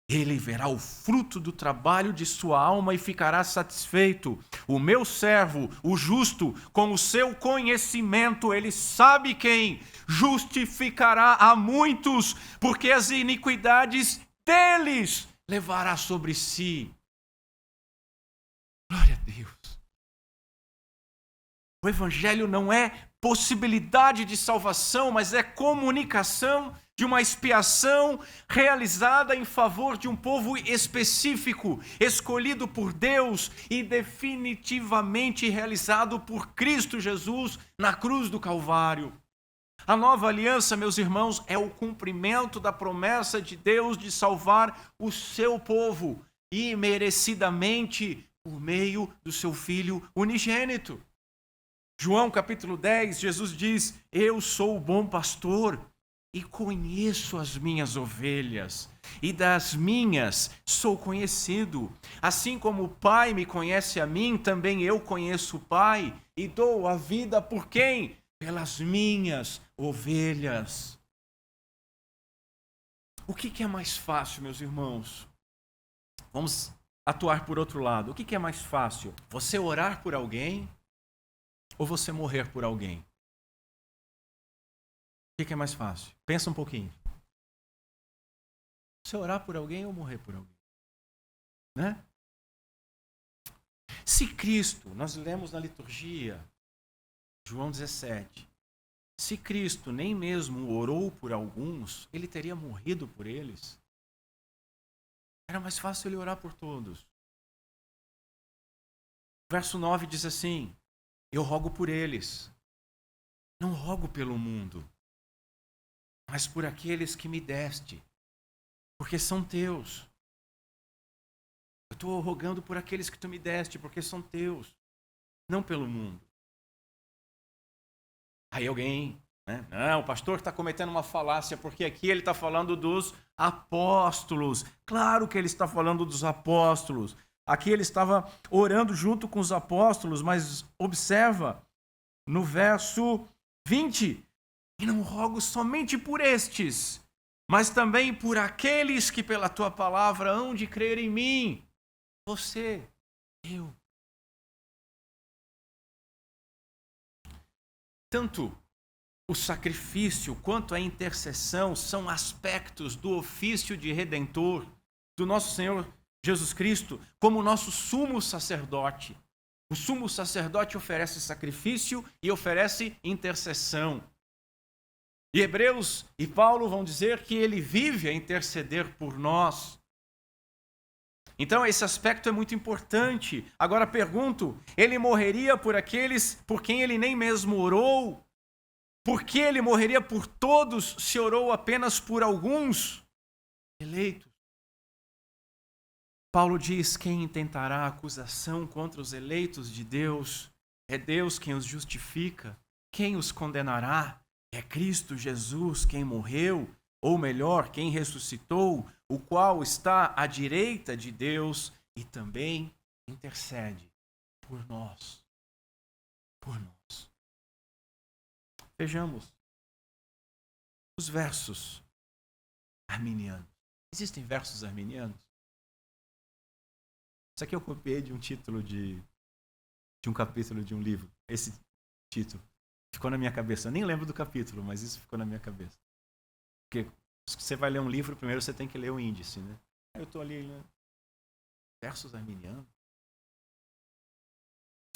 Ele verá o fruto do trabalho de sua alma e ficará satisfeito. O meu servo, o justo, com o seu conhecimento, ele sabe quem justificará a muitos, porque as iniquidades deles levará sobre si. Glória a Deus. O evangelho não é possibilidade de salvação, mas é comunicação de uma expiação realizada em favor de um povo específico, escolhido por Deus e definitivamente realizado por Cristo Jesus na cruz do Calvário. A nova aliança, meus irmãos, é o cumprimento da promessa de Deus de salvar o seu povo imerecidamente por meio do seu Filho unigênito. João capítulo 10, Jesus diz: eu sou o bom pastor e conheço as minhas ovelhas, e das minhas sou conhecido. Assim como o Pai me conhece a mim, também eu conheço o Pai, e dou a vida por quem? Pelas minhas ovelhas. O que é mais fácil, meus irmãos? Vamos atuar por outro lado. O que é mais fácil? Você orar por alguém ou você morrer por alguém? O que é mais fácil? Pensa um pouquinho. Você orar por alguém ou morrer por alguém? Né? Se Cristo, nós lemos na liturgia, João 17, se Cristo nem mesmo orou por alguns, ele teria morrido por eles. Era mais fácil ele orar por todos. Verso 9 diz assim: eu rogo por eles, não rogo pelo mundo, mas por aqueles que me deste, porque são teus. Eu estou rogando por aqueles que tu me deste, porque são teus, não pelo mundo. Aí alguém, né? Não, o pastor está cometendo uma falácia, porque aqui ele está falando dos apóstolos. Claro que ele está falando dos apóstolos. Aqui ele estava orando junto com os apóstolos, mas observa no verso 20: e não rogo somente por estes, mas também por aqueles que pela tua palavra hão de crer em mim. Você, eu. Tanto o sacrifício quanto a intercessão são aspectos do ofício de redentor do nosso Senhor Jesus Cristo, como nosso sumo sacerdote. O sumo sacerdote oferece sacrifício e oferece intercessão. E Hebreus e Paulo vão dizer que ele vive a interceder por nós. Então esse aspecto é muito importante. Agora pergunto, ele morreria por aqueles por quem ele nem mesmo orou? Por que ele morreria por todos se orou apenas por alguns eleitos? Paulo diz: quem intentará acusação contra os eleitos de Deus? É Deus quem os justifica. Quem os condenará? É Cristo Jesus quem morreu, ou melhor, quem ressuscitou, o qual está à direita de Deus e também intercede por nós. Por nós. Vejamos os versos arminianos. Existem versos arminianos? Isso aqui eu copiei de um título de um capítulo de um livro. Esse título ficou na minha cabeça. Eu nem lembro do capítulo, mas isso ficou na minha cabeça. Porque se você vai ler um livro, primeiro você tem que ler o índice, né? Aí eu estou ali, né? Versos arminianos.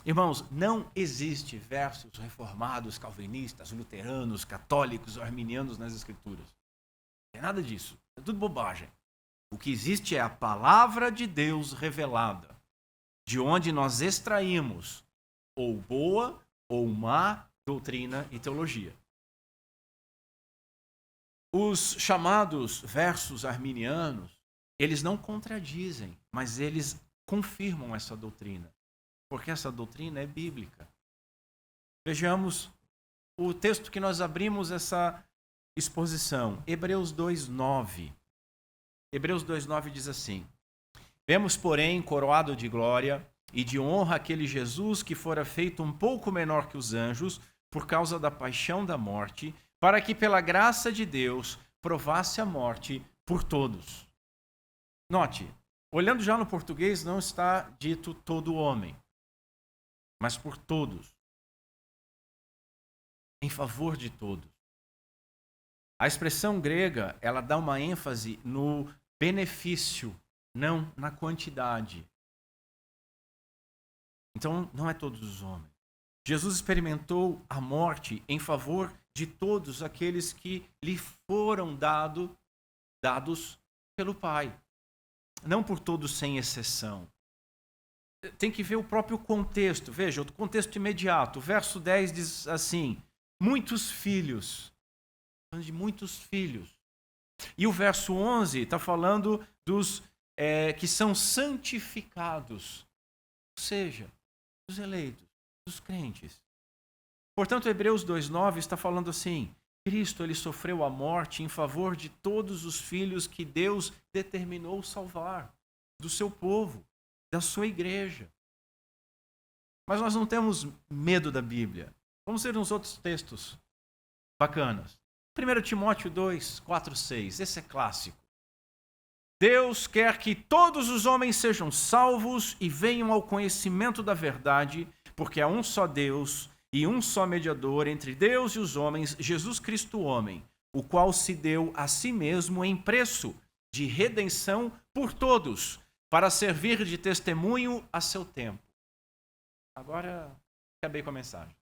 Irmãos, não existe versos reformados, calvinistas, luteranos, católicos, arminianos nas Escrituras. Não tem nada disso. É tudo bobagem. O que existe é a palavra de Deus revelada, de onde nós extraímos ou boa ou má doutrina e teologia. Os chamados versos arminianos, eles não contradizem, mas eles confirmam essa doutrina, porque essa doutrina é bíblica. Vejamos o texto que nós abrimos essa exposição, Hebreus 2:9. Hebreus 2:9 diz assim: vemos, porém, coroado de glória e de honra aquele Jesus que fora feito um pouco menor que os anjos, por causa da paixão da morte, para que pela graça de Deus provasse a morte por todos. Note, olhando já no português, não está dito todo homem, mas por todos, em favor de todos. A expressão grega, ela dá uma ênfase no benefício, não na quantidade. Então, não é todos os homens. Jesus experimentou a morte em favor de todos aqueles que lhe foram dados pelo Pai. Não por todos sem exceção. Tem que ver o próprio contexto. Veja, o contexto imediato. O verso 10 diz assim: muitos filhos. Falando de muitos filhos. E o verso 11 está falando dos que são santificados. Ou seja, dos eleitos, dos crentes. Portanto, Hebreus 2,9 está falando assim: Cristo ele sofreu a morte em favor de todos os filhos que Deus determinou salvar, do seu povo, da sua igreja. Mas nós não temos medo da Bíblia. Vamos ver uns outros textos bacanas. 1 Timóteo 2, 4, 6. Esse é clássico. Deus quer que todos os homens sejam salvos e venham ao conhecimento da verdade, porque há um só Deus e um só mediador entre Deus e os homens, Jesus Cristo homem, o qual se deu a si mesmo em preço de redenção por todos, para servir de testemunho a seu tempo. Agora, acabei com a mensagem.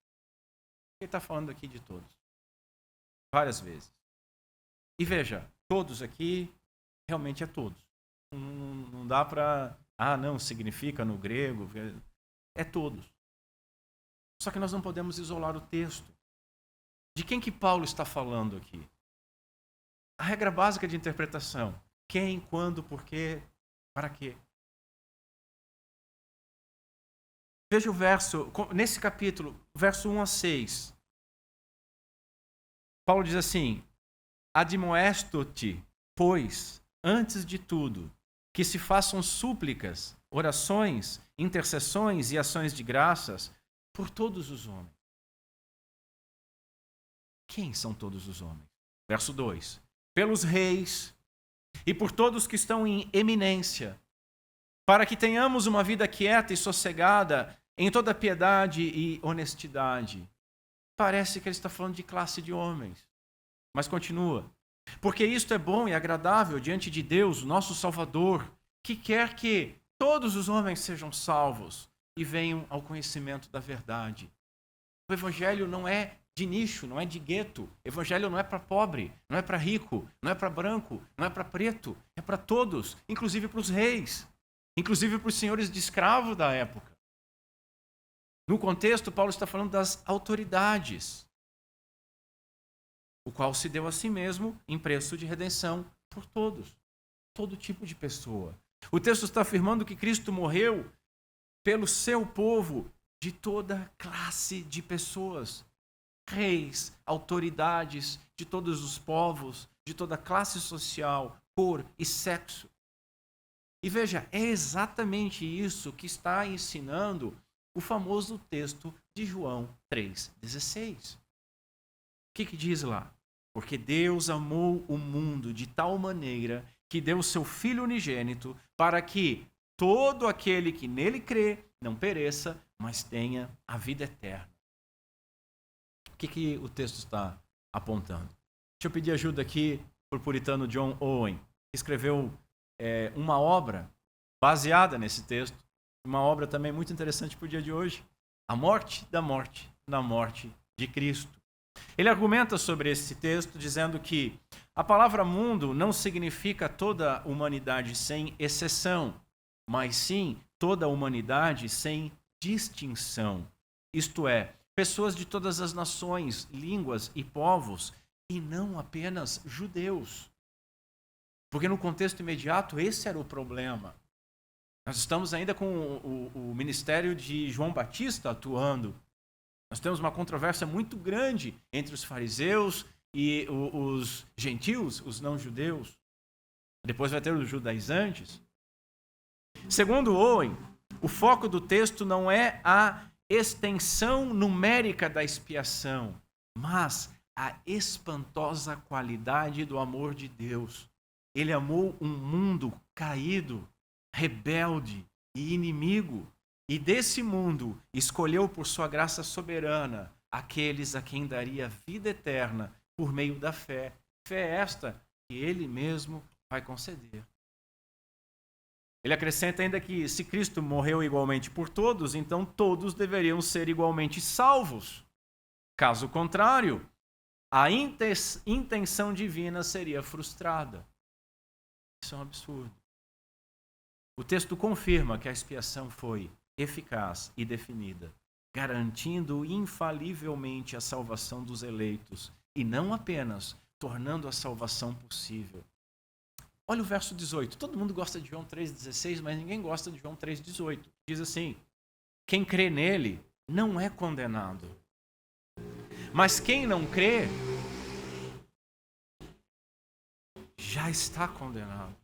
Ele está falando aqui de todos. Várias vezes. E veja, todos aqui, realmente é todos. Não dá para... não, significa no grego. É todos. Só que nós não podemos isolar o texto. De quem que Paulo está falando aqui? A regra básica de interpretação. Quem, quando, por quê, para quê? Veja o verso, nesse capítulo, verso 1 a 6. Paulo diz assim: admoesto-te, pois, antes de tudo, que se façam súplicas, orações, intercessões e ações de graças por todos os homens. Quem são todos os homens? Verso 2. Pelos reis e por todos que estão em eminência, para que tenhamos uma vida quieta e sossegada em toda piedade e honestidade. Parece que ele está falando de classe de homens. Mas continua. Porque isto é bom e agradável diante de Deus, nosso Salvador, que quer que todos os homens sejam salvos e venham ao conhecimento da verdade. O evangelho não é de nicho, não é de gueto. O evangelho não é para pobre, não é para rico, não é para branco, não é para preto. É para todos, inclusive para os reis, inclusive para os senhores de escravo da época. No contexto, Paulo está falando das autoridades, o qual se deu a si mesmo em preço de redenção por todos, todo tipo de pessoa. O texto está afirmando que Cristo morreu pelo seu povo de toda classe de pessoas, reis, autoridades de todos os povos, de toda classe social, cor e sexo. E veja, é exatamente isso que está ensinando o famoso texto de João 3,16. O que diz lá? Porque Deus amou o mundo de tal maneira que deu o seu Filho unigênito para que todo aquele que nele crê não pereça, mas tenha a vida eterna. O que o texto está apontando? Deixa eu pedir ajuda aqui para o puritano John Owen, que escreveu uma obra baseada nesse texto, uma obra também muito interessante para o dia de hoje, A Morte da Morte, na Morte de Cristo. Ele argumenta sobre esse texto dizendo que a palavra mundo não significa toda a humanidade sem exceção, mas sim toda a humanidade sem distinção. Isto é, pessoas de todas as nações, línguas e povos, e não apenas judeus. Porque no contexto imediato esse era o problema. Nós estamos ainda com o ministério de João Batista atuando. Nós temos uma controvérsia muito grande entre os fariseus e os gentios, os não-judeus. Depois vai ter os judaizantes. Segundo Owen, o foco do texto não é a extensão numérica da expiação, mas a espantosa qualidade do amor de Deus. Ele amou um mundo caído, rebelde e inimigo, e desse mundo escolheu por sua graça soberana aqueles a quem daria vida eterna por meio da fé. Fé esta que ele mesmo vai conceder. Ele acrescenta ainda que se Cristo morreu igualmente por todos, então todos deveriam ser igualmente salvos. Caso contrário, a intenção divina seria frustrada. Isso é um absurdo. O texto confirma que a expiação foi eficaz e definida, garantindo infalivelmente a salvação dos eleitos, e não apenas tornando a salvação possível. Olha o verso 18. Todo mundo gosta de João 3,16, mas ninguém gosta de João 3,18. Diz assim: quem crê nele não é condenado. Mas quem não crê já está condenado.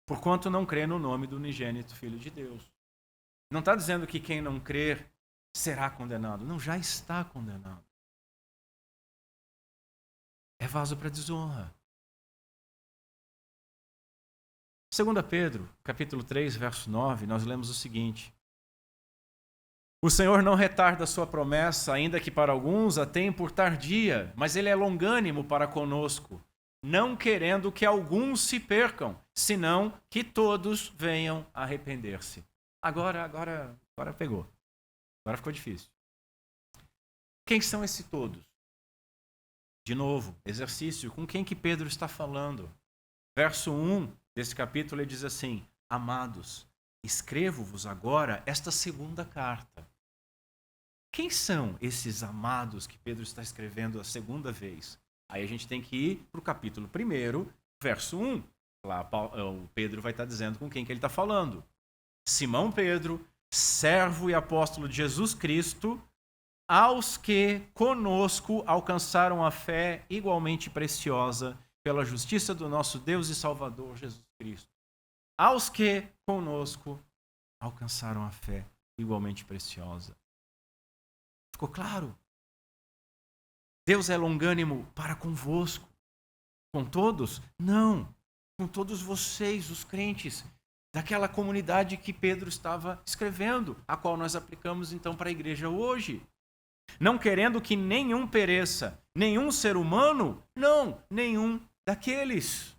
Porquanto não crê no nome do unigênito Filho de Deus. Não está dizendo que quem não crer será condenado. Não, já está condenado. É vaso para desonra. 2 Pedro, capítulo 3, verso 9, nós lemos o seguinte: o Senhor não retarda a sua promessa, ainda que para alguns a tenha por tardia, mas ele é longânimo para conosco, não querendo que alguns se percam, senão que todos venham a arrepender-se. Agora pegou. Agora ficou difícil. Quem são esses todos? De novo, exercício, com quem que Pedro está falando? Verso 1 desse capítulo ele diz assim: amados, escrevo-vos agora esta segunda carta. Quem são esses amados que Pedro está escrevendo a segunda vez? Aí a gente tem que ir para o capítulo 1, verso 1. Lá o Pedro vai estar dizendo com quem que ele está falando. Simão Pedro, servo e apóstolo de Jesus Cristo, aos que conosco alcançaram a fé igualmente preciosa pela justiça do nosso Deus e Salvador Jesus Cristo. Aos que conosco alcançaram a fé igualmente preciosa. Ficou claro? Deus é longânimo para convosco. Com todos? Não. Com todos vocês, os crentes, daquela comunidade que Pedro estava escrevendo, a qual nós aplicamos então para a igreja hoje. Não querendo que nenhum pereça, nenhum ser humano, não, nenhum daqueles.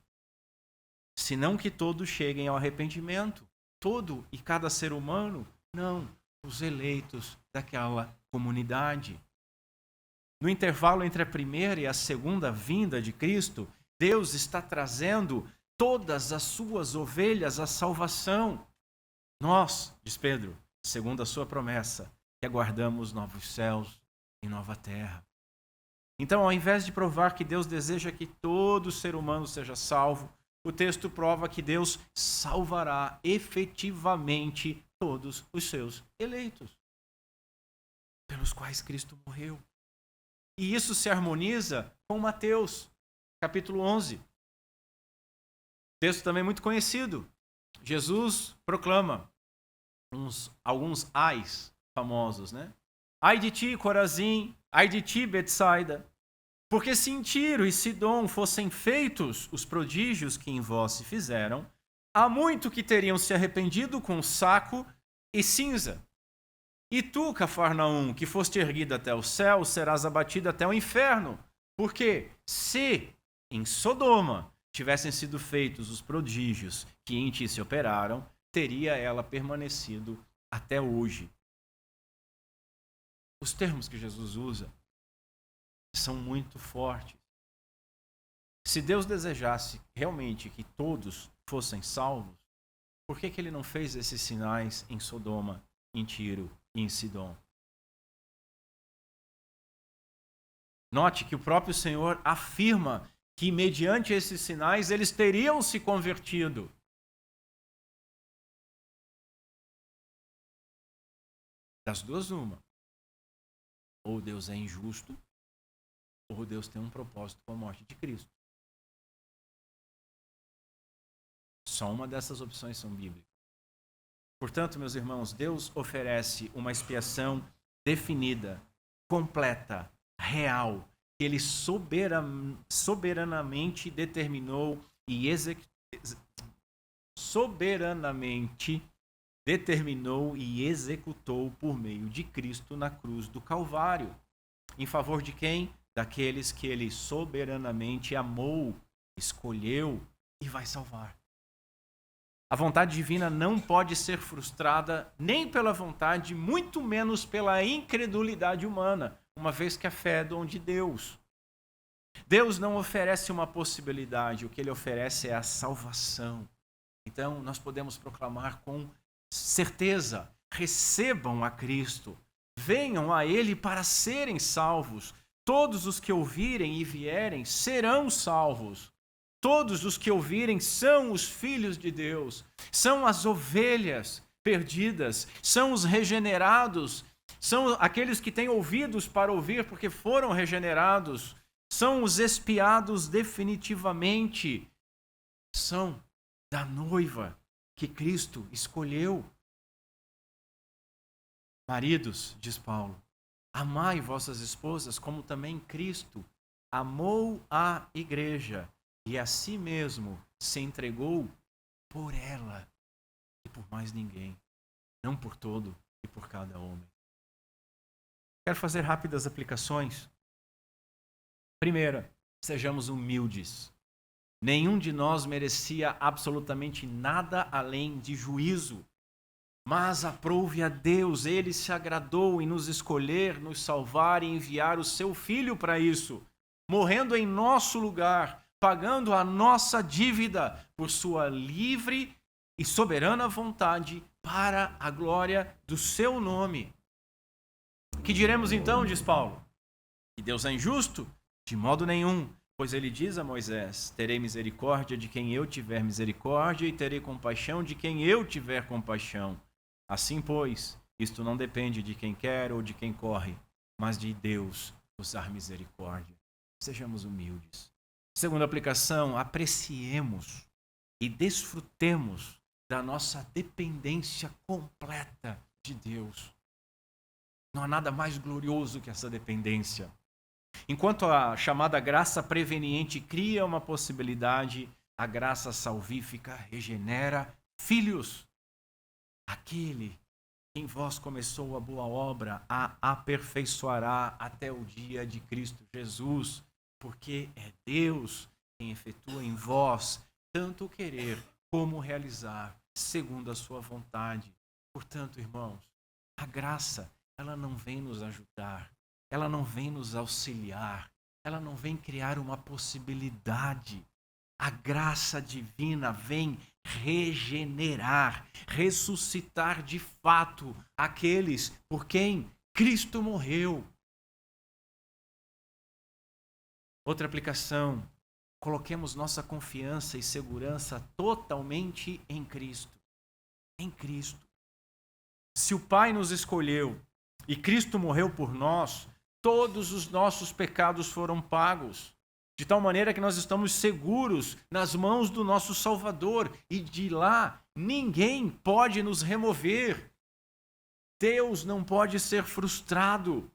Senão que todos cheguem ao arrependimento. Todo e cada ser humano, não, os eleitos daquela comunidade. No intervalo entre a primeira e a segunda vinda de Cristo, Deus está trazendo todas as suas ovelhas à salvação. Nós, diz Pedro, segundo a sua promessa, que aguardamos novos céus e nova terra. Então, ao invés de provar que Deus deseja que todo ser humano seja salvo, o texto prova que Deus salvará efetivamente todos os seus eleitos, pelos quais Cristo morreu. E isso se harmoniza com Mateus, capítulo 11. Texto também muito conhecido. Jesus proclama alguns ais famosos, né? Ai de ti, Corazim, ai de ti, Betsaida, porque se em Tiro e Sidom fossem feitos os prodígios que em vós se fizeram, há muito que teriam se arrependido com saco e cinza. E tu, Cafarnaum, que foste erguido até o céu, serás abatido até o inferno. Porque se em Sodoma tivessem sido feitos os prodígios que em ti se operaram, teria ela permanecido até hoje. Os termos que Jesus usa são muito fortes. Se Deus desejasse realmente que todos fossem salvos, por que ele não fez esses sinais em Sodoma, em Tiro e em Sidom? Note que o próprio Senhor afirma que mediante esses sinais eles teriam se convertido. Das duas, uma. Ou Deus é injusto, ou Deus tem um propósito com a morte de Cristo. Só uma dessas opções são bíblicas. Portanto, meus irmãos, Deus oferece uma expiação definida, completa, real, que Ele soberanamente determinou e executou por meio de Cristo na cruz do Calvário. Em favor de quem? Daqueles que Ele soberanamente amou, escolheu e vai salvar. A vontade divina não pode ser frustrada nem pela vontade, muito menos pela incredulidade humana, uma vez que a fé é dom de Deus. Deus não oferece uma possibilidade, o que ele oferece é a salvação. Então, nós podemos proclamar com certeza: recebam a Cristo, venham a ele para serem salvos. Todos os que ouvirem e vierem serão salvos. Todos os que ouvirem são os filhos de Deus, são as ovelhas perdidas, são os regenerados, são aqueles que têm ouvidos para ouvir porque foram regenerados, são os expiados definitivamente, são da noiva que Cristo escolheu. Maridos, diz Paulo, amai vossas esposas como também Cristo amou a igreja e a si mesmo se entregou por ela e por mais ninguém, não por todo e por cada homem. Quero fazer rápidas aplicações. Primeira, sejamos humildes. Nenhum de nós merecia absolutamente nada além de juízo. Mas aprouve a Deus, ele se agradou em nos escolher, nos salvar e enviar o seu Filho para isso, morrendo em nosso lugar, pagando a nossa dívida por sua livre e soberana vontade para a glória do seu nome. Que diremos então, diz Paulo? Que Deus é injusto? De modo nenhum, pois ele diz a Moisés: terei misericórdia de quem eu tiver misericórdia e terei compaixão de quem eu tiver compaixão. Assim, pois, isto não depende de quem quer ou de quem corre, mas de Deus usar misericórdia. Sejamos humildes. Segunda aplicação, apreciemos e desfrutemos da nossa dependência completa de Deus. Não há nada mais glorioso que essa dependência. Enquanto a chamada graça preveniente cria uma possibilidade, a graça salvífica regenera filhos. Aquele que em vós começou a boa obra a aperfeiçoará até o dia de Cristo Jesus, porque é Deus quem efetua em vós tanto o querer como o realizar, segundo a sua vontade. Portanto, irmãos, a graça, ela não vem nos ajudar, ela não vem nos auxiliar, ela não vem criar uma possibilidade. A graça divina vem regenerar, ressuscitar de fato aqueles por quem Cristo morreu. Outra aplicação, coloquemos nossa confiança e segurança totalmente em Cristo. Em Cristo. Se o Pai nos escolheu e Cristo morreu por nós, todos os nossos pecados foram pagos. De tal maneira que nós estamos seguros nas mãos do nosso Salvador e de lá ninguém pode nos remover. Deus não pode ser frustrado.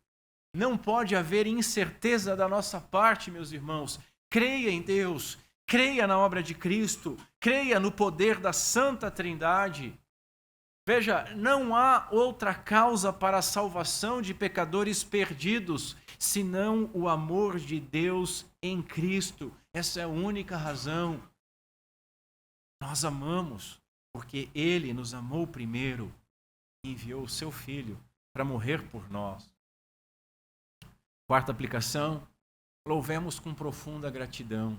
Não pode haver incerteza da nossa parte, meus irmãos. Creia em Deus, creia na obra de Cristo, creia no poder da Santa Trindade. Veja, não há outra causa para a salvação de pecadores perdidos, senão o amor de Deus em Cristo. Essa é a única razão. Nós amamos porque Ele nos amou primeiro e enviou o seu Filho para morrer por nós. Quarta aplicação, louvemos com profunda gratidão.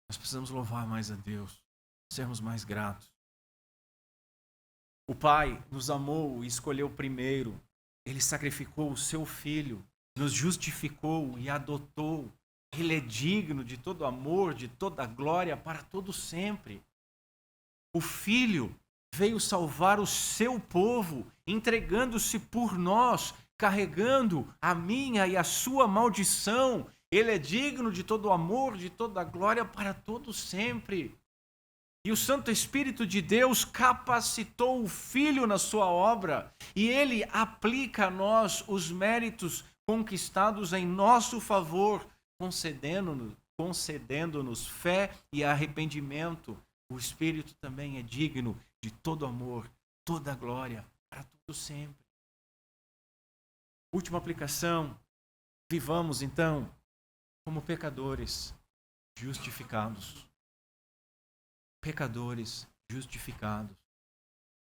Nós precisamos louvar mais a Deus, sermos mais gratos. O Pai nos amou e escolheu primeiro. Ele sacrificou o seu Filho, nos justificou e adotou. Ele é digno de todo amor, de toda glória para todo sempre. O Filho veio salvar o seu povo, entregando-se por nós, carregando a minha e a sua maldição. Ele é digno de todo amor, de toda glória para todo sempre. E o Santo Espírito de Deus capacitou o Filho na sua obra e ele aplica a nós os méritos conquistados em nosso favor, concedendo-nos fé e arrependimento. O Espírito também é digno de todo amor, toda glória para todo sempre. Última aplicação, vivamos então como pecadores justificados. pecadores justificados.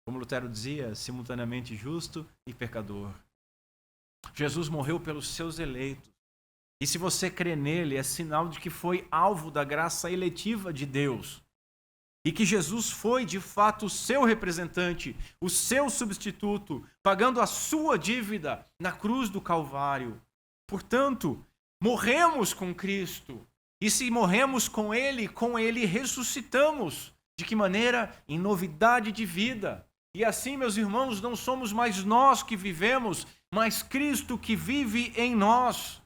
Como Lutero dizia, simultaneamente justo e pecador. Jesus morreu pelos seus eleitos. E se você crê nele, é sinal de que foi alvo da graça eletiva de Deus. E que Jesus foi, de fato, o seu representante, o seu substituto, pagando a sua dívida na cruz do Calvário. Portanto, morremos com Cristo. E se morremos com Ele ressuscitamos. De que maneira? Em novidade de vida. E assim, meus irmãos, não somos mais nós que vivemos, mas Cristo que vive em nós.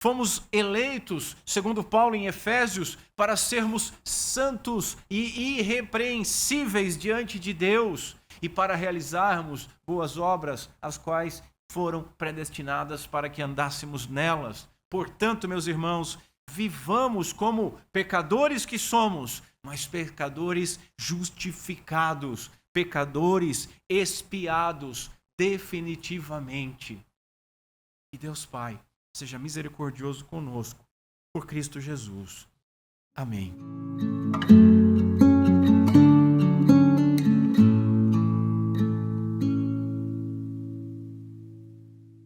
Fomos eleitos, segundo Paulo em Efésios, para sermos santos e irrepreensíveis diante de Deus e para realizarmos boas obras, as quais foram predestinadas para que andássemos nelas. Portanto, meus irmãos, vivamos como pecadores que somos, mas pecadores justificados, pecadores expiados definitivamente. E Deus Pai seja misericordioso conosco, por Cristo Jesus. Amém.